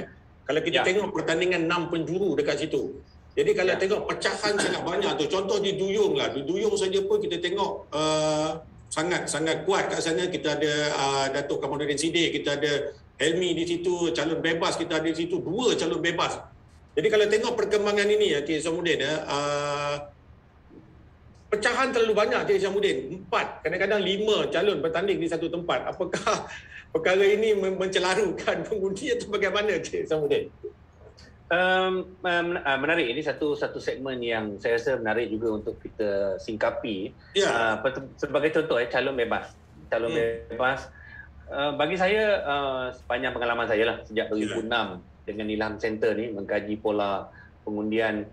[SPEAKER 1] kalau kita tengok pertandingan 6 penjuru dekat situ. Jadi kalau tengok pecahan sangat banyak tu. Contoh di Duyung lah, di Duyung saja pun kita tengok sangat kuat kat sana. Kita ada Datuk Kamaluddin Siddiq, kita ada Helmi di situ, calon bebas kita ada di situ, 2 calon bebas. Jadi kalau tengok perkembangan ini Cik Isamuddin, pecahan terlalu banyak Cik Isamuddin. 4, kadang-kadang 5 calon bertanding di satu tempat. Apakah perkara ini mencelarukan pengundi atau bagaimana Cik Isamuddin?
[SPEAKER 2] Menarik. Ini satu segmen yang saya rasa menarik juga untuk kita singkapi. Sebagai contoh, calon bebas. Bebas. Bagi saya, sepanjang pengalaman saya lah sejak 2006 dengan Ilham Center ni mengkaji pola pengundian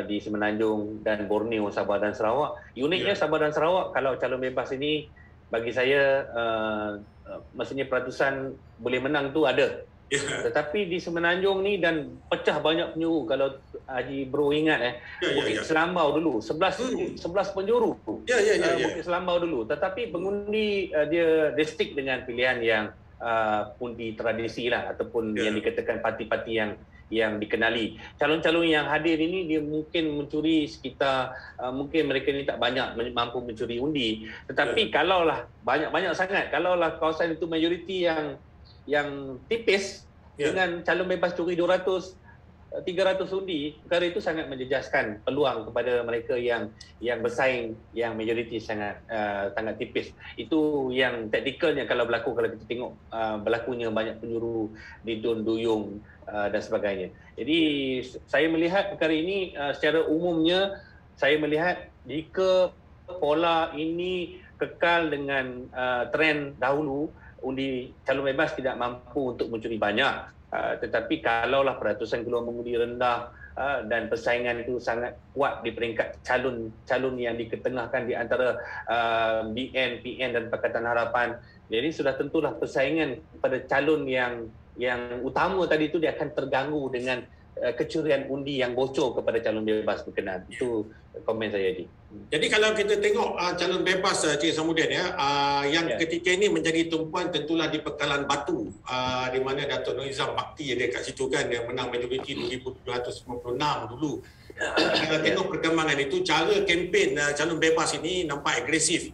[SPEAKER 2] di Semenanjung dan Borneo, Sabah dan Sarawak. Uniknya Sabah dan Sarawak, kalau calon bebas ini bagi saya maksudnya peratusan boleh menang tu ada. Tetapi di Semenanjung ni dan pecah banyak penjuru. Kalau Haji Bro ingat Bukit Selambau dulu 11 penjuru. Bukit Selambau dulu. Tetapi pengundi dia stick dengan pilihan yang undi tradisi lah ataupun yang dikatakan parti-parti yang dikenali. Calon-calon yang hadir ini dia mungkin mencuri sekitar mungkin mereka ni tak banyak mampu mencuri undi. Tetapi kalaulah banyak-banyak sangat, kalaulah kawasan itu majoriti yang tipis dengan calon bebas curi 200 300 undi, perkara itu sangat menjejaskan peluang kepada mereka yang bersaing yang majoriti sangat tipis. Itu yang taktikalnya kalau kita tengok berlakunya banyak penjuru di DUN, Duyung dan sebagainya. Jadi saya melihat perkara ini secara umumnya, saya melihat jika pola ini kekal dengan trend dahulu, undi calon bebas tidak mampu untuk mencuri banyak, tetapi kalaulah peratusan keluar mengundi rendah dan persaingan itu sangat kuat di peringkat calon yang diketengahkan di antara BN, PN dan Pakatan Harapan, jadi sudah tentulah persaingan pada calon yang utama tadi itu dia akan terganggu dengan kecurian undi yang bocor kepada calon bebas berkenaan. Itu komen saya, Edi.
[SPEAKER 1] Jadi kalau kita tengok calon bebas Cik Isamuddin yang ketika ini menjadi tumpuan tentulah di Pekalan Batu, di mana Datuk Nur Nizam Bakti ada kat situ kan, yang menang majoriti 2,796 dulu. Kalau tengok perkembangan itu, cara kempen calon bebas ini nampak agresif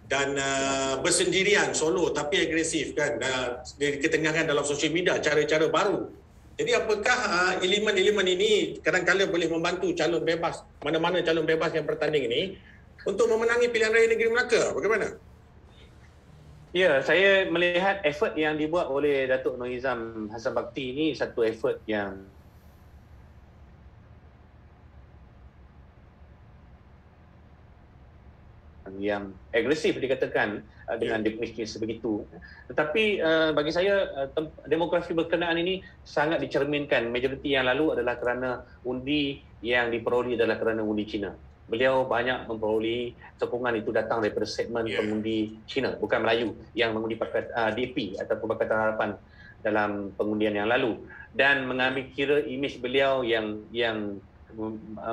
[SPEAKER 1] dan bersendirian, solo tapi agresif kan, diketengahkan dalam sosial media cara-cara baru. Jadi apakah elemen-elemen ini kadang-kadang boleh membantu calon bebas, mana-mana calon bebas yang bertanding ini untuk memenangi pilihan raya negeri Melaka? Bagaimana?
[SPEAKER 2] Ya, saya melihat effort yang dibuat oleh Datuk Nur Nizam Hassan Bakti ini satu effort yang agresif dikatakan dengan definisi sebegitu. Tetapi bagi saya demografi berkenaan ini sangat dicerminkan. Majoriti yang lalu adalah kerana undi yang diperoleh adalah kerana undi Cina. Beliau banyak memperoleh sokongan itu datang daripada segmen pengundi Cina, bukan Melayu yang mengundi DP atau Pakatan Harapan dalam pengundian yang lalu, dan mengambil kira imej beliau yang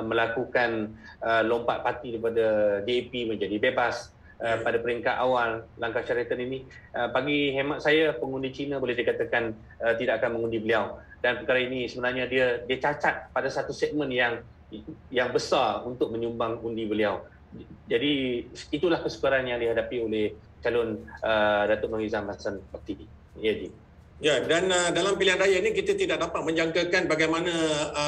[SPEAKER 2] melakukan lompat parti daripada DAP menjadi bebas pada peringkat awal langkah syariatan ini. Bagi hemat saya, pengundi Cina boleh dikatakan tidak akan mengundi beliau, dan perkara ini sebenarnya dia cacat pada satu segmen yang besar untuk menyumbang undi beliau. Jadi itulah kesukaran yang dihadapi oleh calon Datuk Nur Nizam Hassan Bakti. Ya, Ji.
[SPEAKER 1] Ya, dan dalam pilihan raya ini kita tidak dapat menjangkakan bagaimana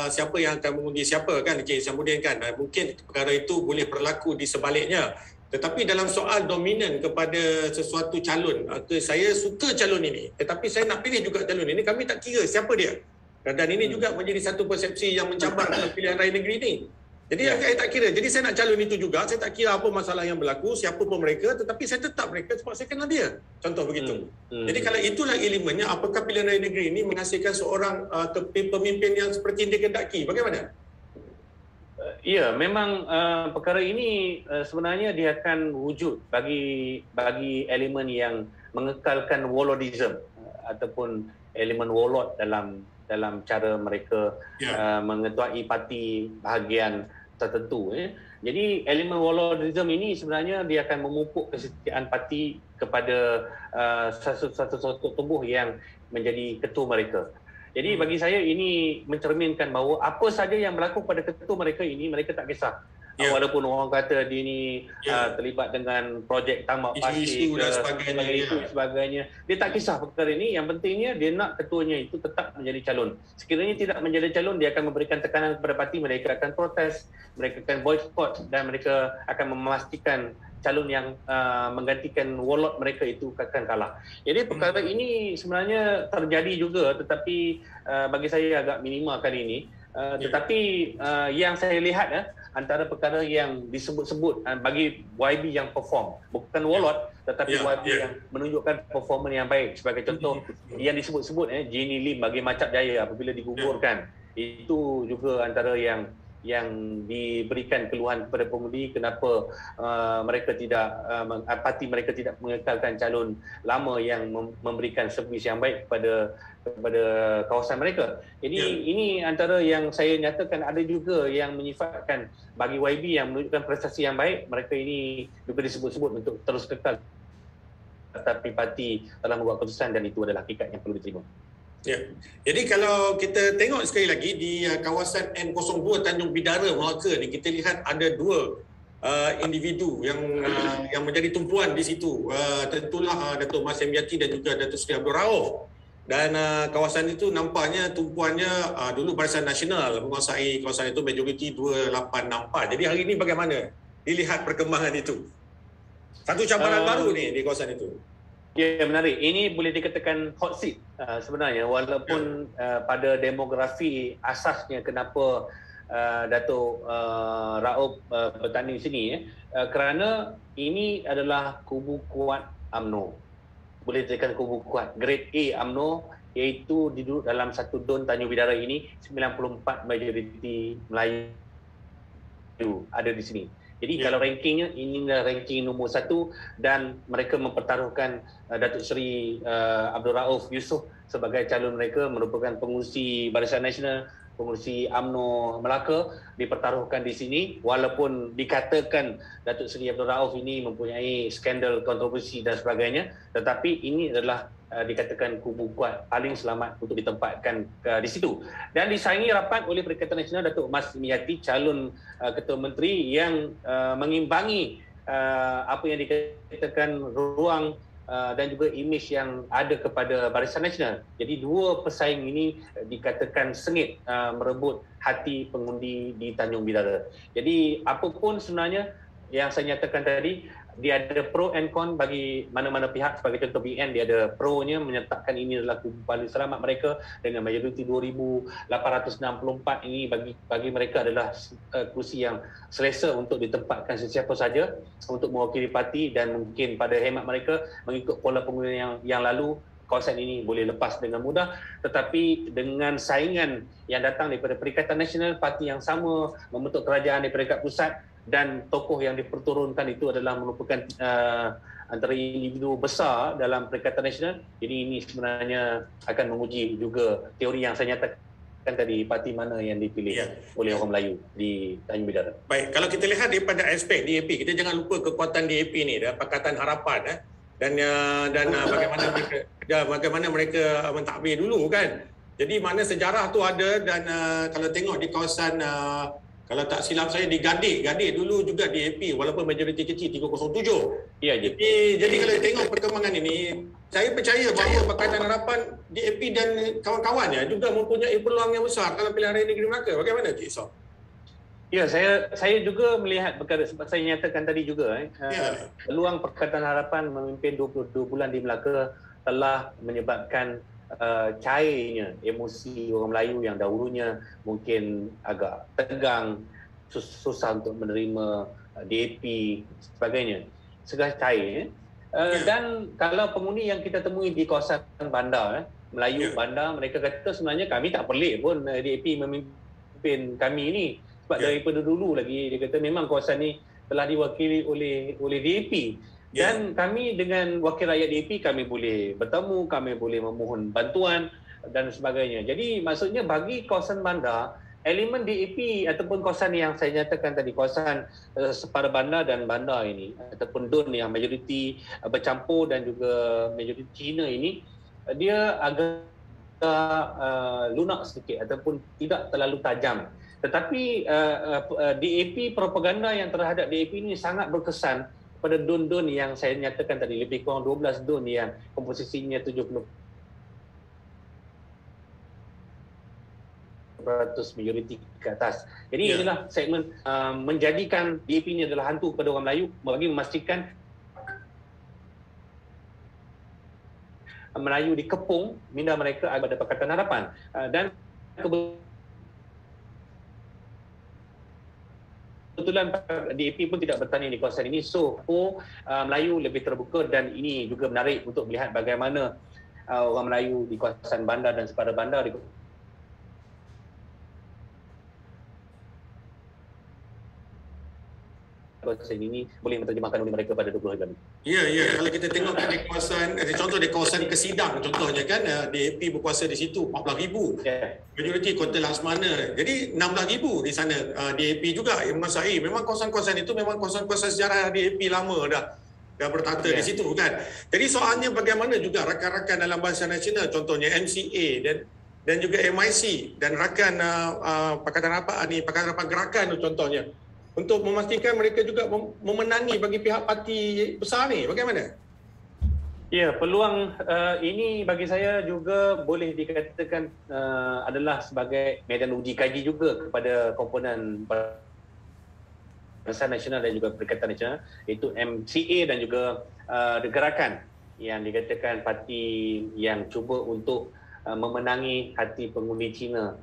[SPEAKER 1] siapa yang akan mengundi siapa kan, Encik Isamuddin kan. Mungkin perkara itu boleh berlaku di sebaliknya. Tetapi dalam soal dominan kepada sesuatu calon, saya suka calon ini, tetapi saya nak pilih juga calon ini, kami tak kira siapa dia. Dan ini juga menjadi satu persepsi yang mencabar dalam pilihan raya negeri ini. Jadi saya tak kira. Jadi saya nak calon itu juga. Saya tak kira apa masalah yang berlaku, siapa pun mereka, tetapi saya tetap mereka sebab saya kenal dia. Contoh begitu. Jadi kalau itulah elemennya, apakah pilihan raya negeri ini menghasilkan seorang pemimpin yang seperti yang dikehendaki? Bagaimana?
[SPEAKER 2] Ya, memang perkara ini sebenarnya dia akan wujud bagi elemen yang mengekalkan warlordism ataupun elemen warlord dalam cara mereka mengetuai parti bahagian tertentu. Jadi elemen warlordism ini sebenarnya dia akan memupuk kesetiaan parti kepada satu tubuh yang menjadi ketua mereka. Jadi bagi saya ini mencerminkan bahawa apa saja yang berlaku pada ketua mereka ini, mereka tak kisah. Walaupun orang kata dia ni terlibat dengan projek tambak pasir
[SPEAKER 1] dan
[SPEAKER 2] sebagainya. Dia tak kisah perkara ini. Yang pentingnya dia nak ketuanya itu tetap menjadi calon. Sekiranya tidak menjadi calon, dia akan memberikan tekanan kepada parti. Mereka akan protes, mereka akan boycott dan mereka akan memastikan calon yang menggantikan warlord mereka itu akan kalah. Jadi perkara ini sebenarnya terjadi juga, tetapi bagi saya agak minima kali ini. Tetapi yang saya lihat antara perkara yang disebut-sebut bagi YB yang perform, bukan warlord tetapi YB yang menunjukkan performance yang baik. Sebagai contoh yang disebut-sebut Jenny Lim bagi Macap Jaya apabila digugurkan, itu juga antara yang diberikan keluhan kepada pengundi kenapa mereka tidak parti mereka tidak mengekalkan calon lama yang memberikan servis yang baik kepada kawasan mereka. Jadi ini antara yang saya nyatakan. Ada juga yang menyifatkan bagi YB yang menunjukkan prestasi yang baik, mereka ini juga disebut-sebut untuk terus kekal, tetapi parti telah membuat keputusan dan itu adalah hakikat yang perlu diterima.
[SPEAKER 1] Ya. Jadi kalau kita tengok sekali lagi di kawasan N02 Tanjung Bidara, Melaka ni, kita lihat ada dua individu yang menjadi tumpuan di situ. Tentulah Datuk Mas Yati dan juga Datuk Seri Abdul Rauf. Dan kawasan itu nampaknya tumpuannya dulu Barisan Nasional menguasai kawasan itu, majoriti 284. Jadi hari ini bagaimana dilihat perkembangan itu? Satu cabaran baru ni di kawasan itu.
[SPEAKER 2] Ya, menarik. Ini boleh dikatakan hot seat sebenarnya, walaupun pada demografi asasnya kenapa Datuk Rauf bertanding sini, kerana ini adalah kubu kuat UMNO. Boleh dikatakan kubu kuat grade A UMNO, iaitu duduk dalam satu DUN Tanjung Bidara ini 94 majoriti Melayu ada di sini. Jadi kalau rankingnya, ini ranking nombor 1 dan mereka mempertaruhkan Datuk Seri Abdul Rauf Yusof sebagai calon mereka, merupakan pengurusi Barisan Nasional, pengurusi UMNO Melaka, dipertaruhkan di sini. Walaupun dikatakan Datuk Seri Abdul Rauf ini mempunyai skandal, kontroversi dan sebagainya, tetapi ini adalah dikatakan kubu kuat paling selamat untuk ditempatkan di situ. Dan disaingi rapat oleh Perikatan Nasional Datuk Mas Yati, calon Ketua Menteri yang mengimbangi apa yang dikatakan ruang dan juga imej yang ada kepada Barisan Nasional. Jadi dua pesaing ini dikatakan sengit merebut hati pengundi di Tanjung Bidara. Jadi apapun sebenarnya yang saya nyatakan tadi, dia ada pro and con bagi mana-mana pihak. Sebagai contoh BN, dia ada pro-nya menyatakan ini adalah kubu paling selamat mereka dengan majoriti 2,864. Ini bagi mereka adalah kursi yang selesa untuk ditempatkan sesiapa saja untuk mewakili parti, dan mungkin pada hemat mereka mengikut pola pengundian yang lalu, kawasan ini boleh lepas dengan mudah. Tetapi dengan saingan yang datang daripada Perikatan Nasional, parti yang sama membentuk kerajaan di peringkat pusat, dan tokoh yang diperturunkan itu adalah merupakan antara individu besar dalam Perikatan Nasional. Jadi ini sebenarnya akan menguji juga teori yang saya nyatakan tadi, parti mana yang dipilih oleh orang Melayu di Tanjung Bidara.
[SPEAKER 1] Baik, kalau kita lihat daripada aspek DAP, kita jangan lupa kekuatan DAP ni, Pakatan Harapan dan bagaimana mereka mentadbir dulu kan. Jadi mana sejarah tu ada. Dan kalau tengok di kawasan kalau tak silap saya di Gadik dulu juga DAP, walaupun majoriti kecil 307.
[SPEAKER 2] Ya,
[SPEAKER 1] jadi kalau tengok perkembangan ini, saya percaya bahawa Pakatan Harapan, DAP dan kawan-kawannya juga mempunyai peluang yang besar dalam pilihan raya negeri Melaka. Bagaimana Cik Isof?
[SPEAKER 2] Ya, saya juga melihat perkara, sebab saya nyatakan tadi juga peluang Pakatan Harapan memimpin 22 bulan di Melaka telah menyebabkan cairnya emosi orang Melayu yang dahulunya mungkin agak tegang, susah untuk menerima DAP sebagainya. Segala cair. Dan kalau pengundi yang kita temui di kawasan bandar, Melayu bandar, mereka kata sebenarnya kami tak pelik pun DAP memimpin kami ini. Sebab daripada dulu lagi dia kata memang kawasan ni telah diwakili oleh DAP. Dan kami dengan wakil rakyat DAP kami boleh bertemu, kami boleh memohon bantuan dan sebagainya. Jadi maksudnya bagi kawasan bandar, elemen DAP ataupun kawasan yang saya nyatakan tadi, kawasan separa bandar dan bandar ini ataupun DUN yang majoriti bercampur dan juga majoriti Cina ini, dia agak lunak sedikit ataupun tidak terlalu tajam. Tetapi DAP, propaganda yang terhadap DAP ini sangat berkesan pada DUN-DUN yang saya nyatakan tadi, lebih kurang 12 DUN yang komposisinya 70% majoriti ke atas. Jadi inilah segmen menjadikan DAP ini adalah hantu kepada orang Melayu bagi memastikan Melayu dikepung minda mereka ada Pakatan Harapan. Dan kebetulan DAP pun tidak bertanding di kawasan ini, so Melayu lebih terbuka dan ini juga menarik untuk melihat bagaimana orang Melayu di kawasan bandar dan separa bandar di kawasan ini boleh menterjemahkan oleh mereka pada 20 hari.
[SPEAKER 1] Ya, kalau kita tengok di kawasan, contoh di kawasan Kesidang contohnya kan, DAP berkuasa di situ 14,000. Majoriti Kota Laksamana. Jadi 16,000 di sana DAP juga yang menguasai. Memang kawasan-kawasan itu memang kawasan-kawasan sejarah DAP lama dah bertata di situ kan. Jadi soalnya bagaimana juga rakan-rakan dalam Barisan Nasional, contohnya MCA dan juga MIC dan rakan Pakatan Harapan Gerakan contohnya, untuk memastikan mereka juga memenangi bagi pihak parti besar ni. Bagaimana?
[SPEAKER 2] Ya, peluang ini bagi saya juga boleh dikatakan adalah sebagai medan uji kaji juga kepada komponen Barisan Nasional dan juga Perikatan Nasional, iaitu MCA dan juga Gerakan yang dikatakan parti yang cuba untuk memenangi hati pengundi Cina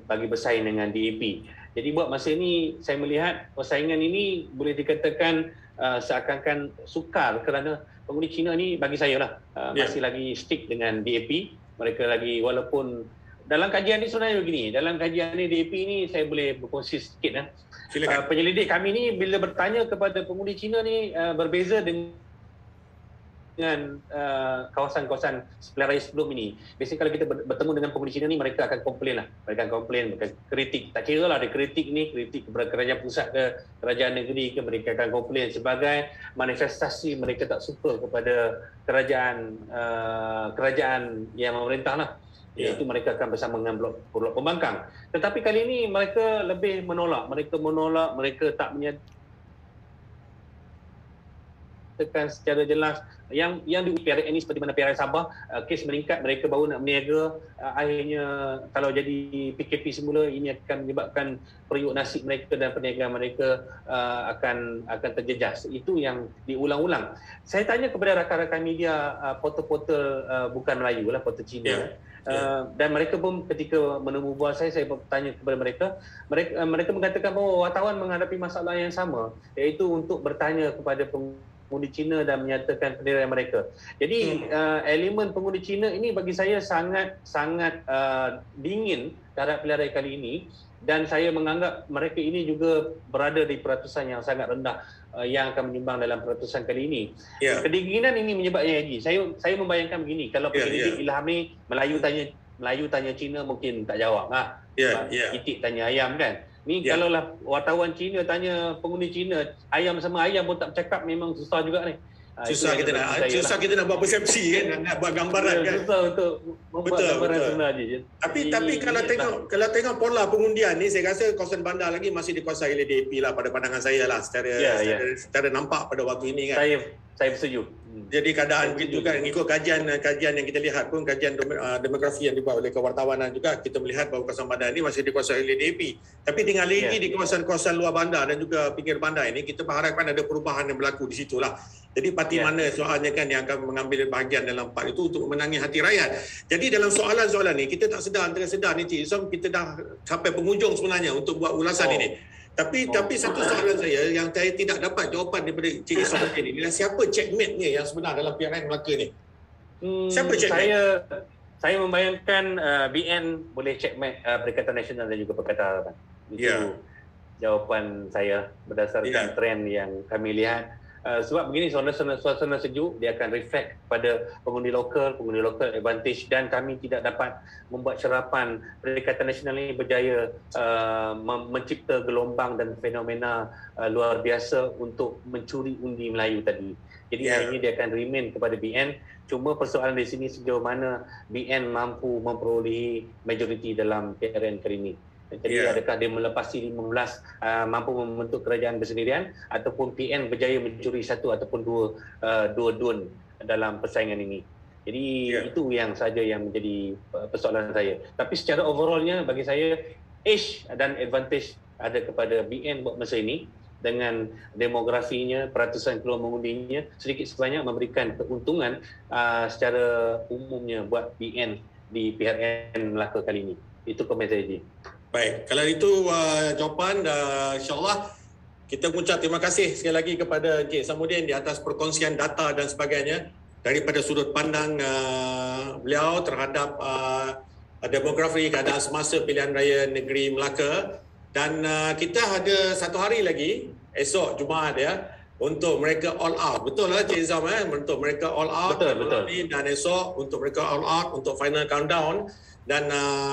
[SPEAKER 2] bagi bersaing dengan DAP. Jadi buat masa ini saya melihat persaingan ini boleh dikatakan seakan-akan sukar kerana pengundi Cina ni bagi saya lah masih lagi stick dengan DAP. Mereka lagi, walaupun dalam kajian ni sebenarnya begini, dalam kajian ni DAP ni saya boleh berkongsi sikit penyelidik kami ni bila bertanya kepada pengundi Cina ni berbeza dengan kawasan-kawasan pilihan raya sebelum ini. Biasanya kalau kita bertemu dengan pengundi Cina ni, mereka akan komplain lah. Mereka akan komplain, mereka kritik. Tak kira lah ada kritik ni, kritik kepada kerajaan pusat ke kerajaan negeri ke, mereka akan komplain sebagai manifestasi mereka tak suka kepada kerajaan yang memerintah lah. Iaitu mereka akan bersama dengan blok pembangkang. Tetapi kali ini mereka lebih menolak. Mereka tak menyatakan secara jelas yang di PRN ini seperti mana PRN Sabah, kes meningkat, mereka baru nak berniaga, akhirnya kalau jadi PKP semula ini akan menyebabkan periuk nasib mereka dan perniagaan mereka akan terjejas. Itu yang diulang-ulang. Saya tanya kepada rakan-rakan media portal-portal bukan Melayu lah, portal Cina. Dan mereka pun ketika menemu bual saya bertanya kepada mereka mengatakan bahawa wartawan menghadapi masalah yang sama, iaitu untuk bertanya kepada pengundi Cina dan menyatakan pendirian mereka. Jadi elemen pengundi Cina ini bagi saya sangat dingin terhadap pilihan raya kali ini, dan saya menganggap mereka ini juga berada di peratusan yang sangat rendah yang akan menyumbang dalam peratusan kali ini. Kedinginan ini menyebabnya lagi. Saya membayangkan begini, kalau penyelidik Ilham ni Melayu tanya Cina mungkin tak jawab. Itik tanya ayam kan. Ni kalaulah wartawan Cina tanya pengundi Cina, ayam sama ayam pun tak bercakap, memang susah juga ni.
[SPEAKER 1] Susah kita nak buat persepsi kan, nak buat gambaran kan.
[SPEAKER 2] Susah untuk membuat gambaran sebenarnya.
[SPEAKER 1] Tapi kalau tengok pola pengundian ni, saya rasa kawasan bandar lagi masih dikuasai oleh DAP lah pada pandangan saya lah, secara nampak pada waktu ini kan.
[SPEAKER 2] Saya bersetuju.
[SPEAKER 1] Jadi keadaan begitu kan, ikut kajian yang kita lihat pun, kajian demografi yang dibuat oleh kewartawanan juga, kita melihat bahawa kawasan bandar ini masih dikuasai oleh DAP. Tapi tinggal lagi di kawasan-kawasan luar bandar dan juga pinggir bandar ini, kita berharapkan ada perubahan yang berlaku di situlah. Jadi parti mana soalnya kan yang akan mengambil bahagian dalam part itu untuk menangi hati rakyat. Jadi dalam soalan-soalan ni, kita tak sedar, antara sedar ni Cik Isom, kita dah sampai penghujung sebenarnya untuk buat ulasan ini. Tapi satu soalan saya yang saya tidak dapat jawapan daripada Cik Isamuddin ini, siapa checkmate-nya yang sebenar dalam PRN Melaka ni? Siapa checkmate?
[SPEAKER 2] Saya membayangkan BN boleh checkmate Perikatan Nasional dan juga Pakatan Harapan. Itu jawapan saya berdasarkan trend yang kami lihat. Sebab begini, suasana sejuk, dia akan reflect pada pengundi lokal advantage, dan kami tidak dapat membuat syarapan Perikatan Nasional ini berjaya mencipta gelombang dan fenomena luar biasa untuk mencuri undi Melayu tadi. Jadi hari ini dia akan remain kepada BN. Cuma persoalan di sini sejauh mana BN mampu memperolehi majoriti dalam PRN kali ini. Jadi adakah dia melepasi 15 mampu membentuk kerajaan bersendirian, ataupun PN berjaya mencuri satu ataupun dua dun dalam persaingan ini. Jadi itu yang saja yang menjadi persoalan saya. Tapi secara overallnya bagi saya edge dan advantage ada kepada BN buat masa ini, dengan demografinya, peratusan keluar mengundinya sedikit sebanyak memberikan keuntungan secara umumnya buat BN di PRN Melaka kali ini. Itu komen saya, Ji.
[SPEAKER 1] Baik, kalau itu jawapan, insyaAllah kita mengucap terima kasih sekali lagi kepada Encik Isamuddin di atas perkongsian data dan sebagainya daripada sudut pandang beliau terhadap demografi keadaan semasa pilihan raya negeri Melaka. Dan kita ada satu hari lagi, esok Jumaat untuk mereka all out. Betul lah Cik Izam, untuk mereka all out.
[SPEAKER 2] Betul.
[SPEAKER 1] Dan esok untuk mereka all out untuk final countdown. Dan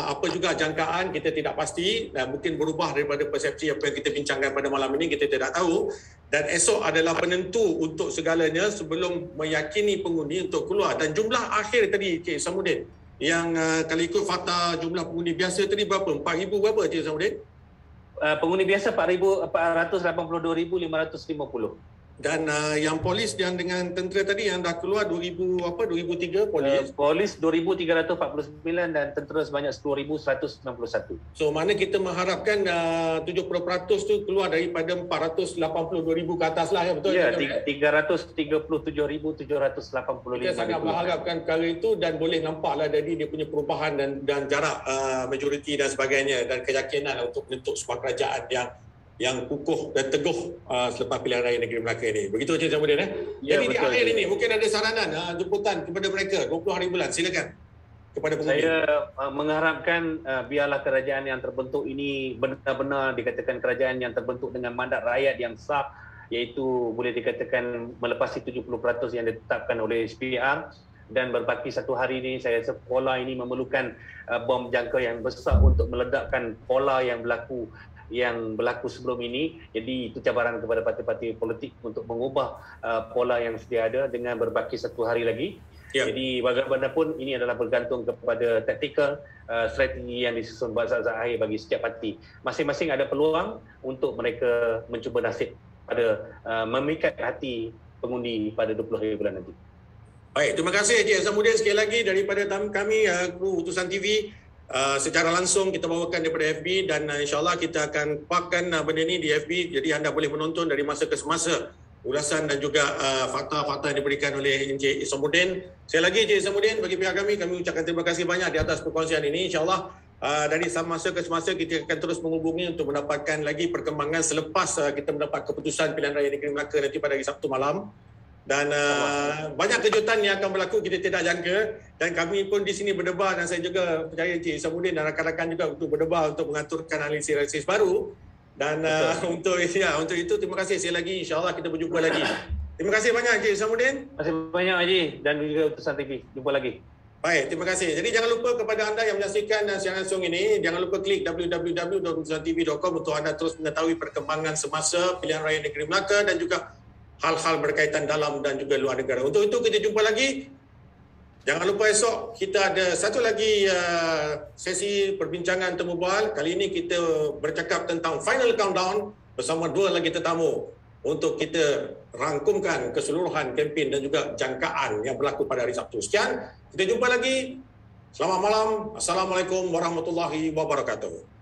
[SPEAKER 1] apa juga jangkaan kita tidak pasti, dan mungkin berubah daripada persepsi apa yang kita bincangkan pada malam ini, kita tidak tahu. Dan esok adalah penentu untuk segalanya sebelum meyakini pengundi untuk keluar. Dan jumlah akhir tadi Cik Isamuddin, yang kalau ikut fakta jumlah pengundi biasa tadi berapa? 4,000 berapa Cik Isamuddin?
[SPEAKER 2] Pengundi biasa 482,550.
[SPEAKER 1] Dan yang polis yang dengan tentera tadi yang dah keluar 2003 polis.
[SPEAKER 2] Polis 2,349 dan tentera sebanyak 10,161.
[SPEAKER 1] So mana kita mengharapkan 70% tu keluar daripada 482,000 ke atas lah, betul?
[SPEAKER 2] Ya, 337,785.
[SPEAKER 1] Kita sangat mengharapkan perkara itu, dan boleh nampaklah jadi dia punya perubahan dan jarak majoriti dan sebagainya, dan keyakinan untuk bentuk sebuah kerajaan yang kukuh dan teguh selepas pilihan raya negeri Melaka ini. Begitu Encik Isamuddin.
[SPEAKER 2] Ya,
[SPEAKER 1] jadi
[SPEAKER 2] betul,
[SPEAKER 1] di akhir ini mungkin ada saranan jemputan kepada mereka 20 hari bulan, silakan kepada pengundi.
[SPEAKER 2] Saya mengharapkan biarlah kerajaan yang terbentuk ini benar-benar dikatakan kerajaan yang terbentuk dengan mandat rakyat yang sah, iaitu boleh dikatakan melepasi 70% yang ditetapkan oleh SPR. Dan berbaki satu hari ini, saya rasa pola ini memerlukan bom jangka yang besar untuk meledakkan pola yang berlaku sebelum ini. Jadi itu cabaran kepada parti-parti politik untuk mengubah pola yang sedia ada dengan berbaki satu hari lagi. Jadi bagaimanapun ini adalah bergantung kepada taktikal strategi yang disusun saat-saat akhir bagi setiap parti. Masing-masing ada peluang untuk mereka mencuba nasib pada memikat hati pengundi pada 20 hari bulan nanti.
[SPEAKER 1] Baik, terima kasih Encik Isamuddin sekali lagi daripada kami, kru Utusan TV. Secara langsung kita bawakan daripada FB, dan insyaAllah kita akan pakkan benda ni di FB, jadi anda boleh menonton dari masa ke semasa ulasan dan juga fakta-fakta yang diberikan oleh Encik Isamuddin. Sekali lagi Encik Isamuddin, bagi pihak kami ucapkan terima kasih banyak di atas perkongsian ini. InsyaAllah dari masa ke semasa kita akan terus menghubungi untuk mendapatkan lagi perkembangan selepas kita mendapat keputusan pilihan raya negeri Melaka nanti pada hari Sabtu malam. Dan banyak kejutan yang akan berlaku kita tidak jangka, dan kami pun di sini berdebar, dan saya juga percaya Encik Isamuddin dan rakan-rakan juga untuk berdebar untuk mengaturkan analisis baru. Dan untuk itu terima kasih sekali lagi, insyaAllah kita berjumpa lagi. Terima kasih banyak Encik Isamuddin.
[SPEAKER 2] Terima kasih banyak Haji dan juga Utusan TV. Jumpa lagi.
[SPEAKER 1] Baik, terima kasih. Jadi jangan lupa kepada anda yang menyaksikan siaran langsung ini, jangan lupa klik www.utusantv.com untuk anda terus mengetahui perkembangan semasa pilihan raya negeri Melaka dan juga hal-hal berkaitan dalam dan juga luar negara. Untuk itu kita jumpa lagi. Jangan lupa esok kita ada satu lagi sesi perbincangan temu bual. Kali ini kita bercakap tentang final countdown bersama dua lagi tetamu untuk kita rangkumkan keseluruhan kempen dan juga jangkaan yang berlaku pada hari Sabtu. Sekian, kita jumpa lagi. Selamat malam. Assalamualaikum warahmatullahi wabarakatuh.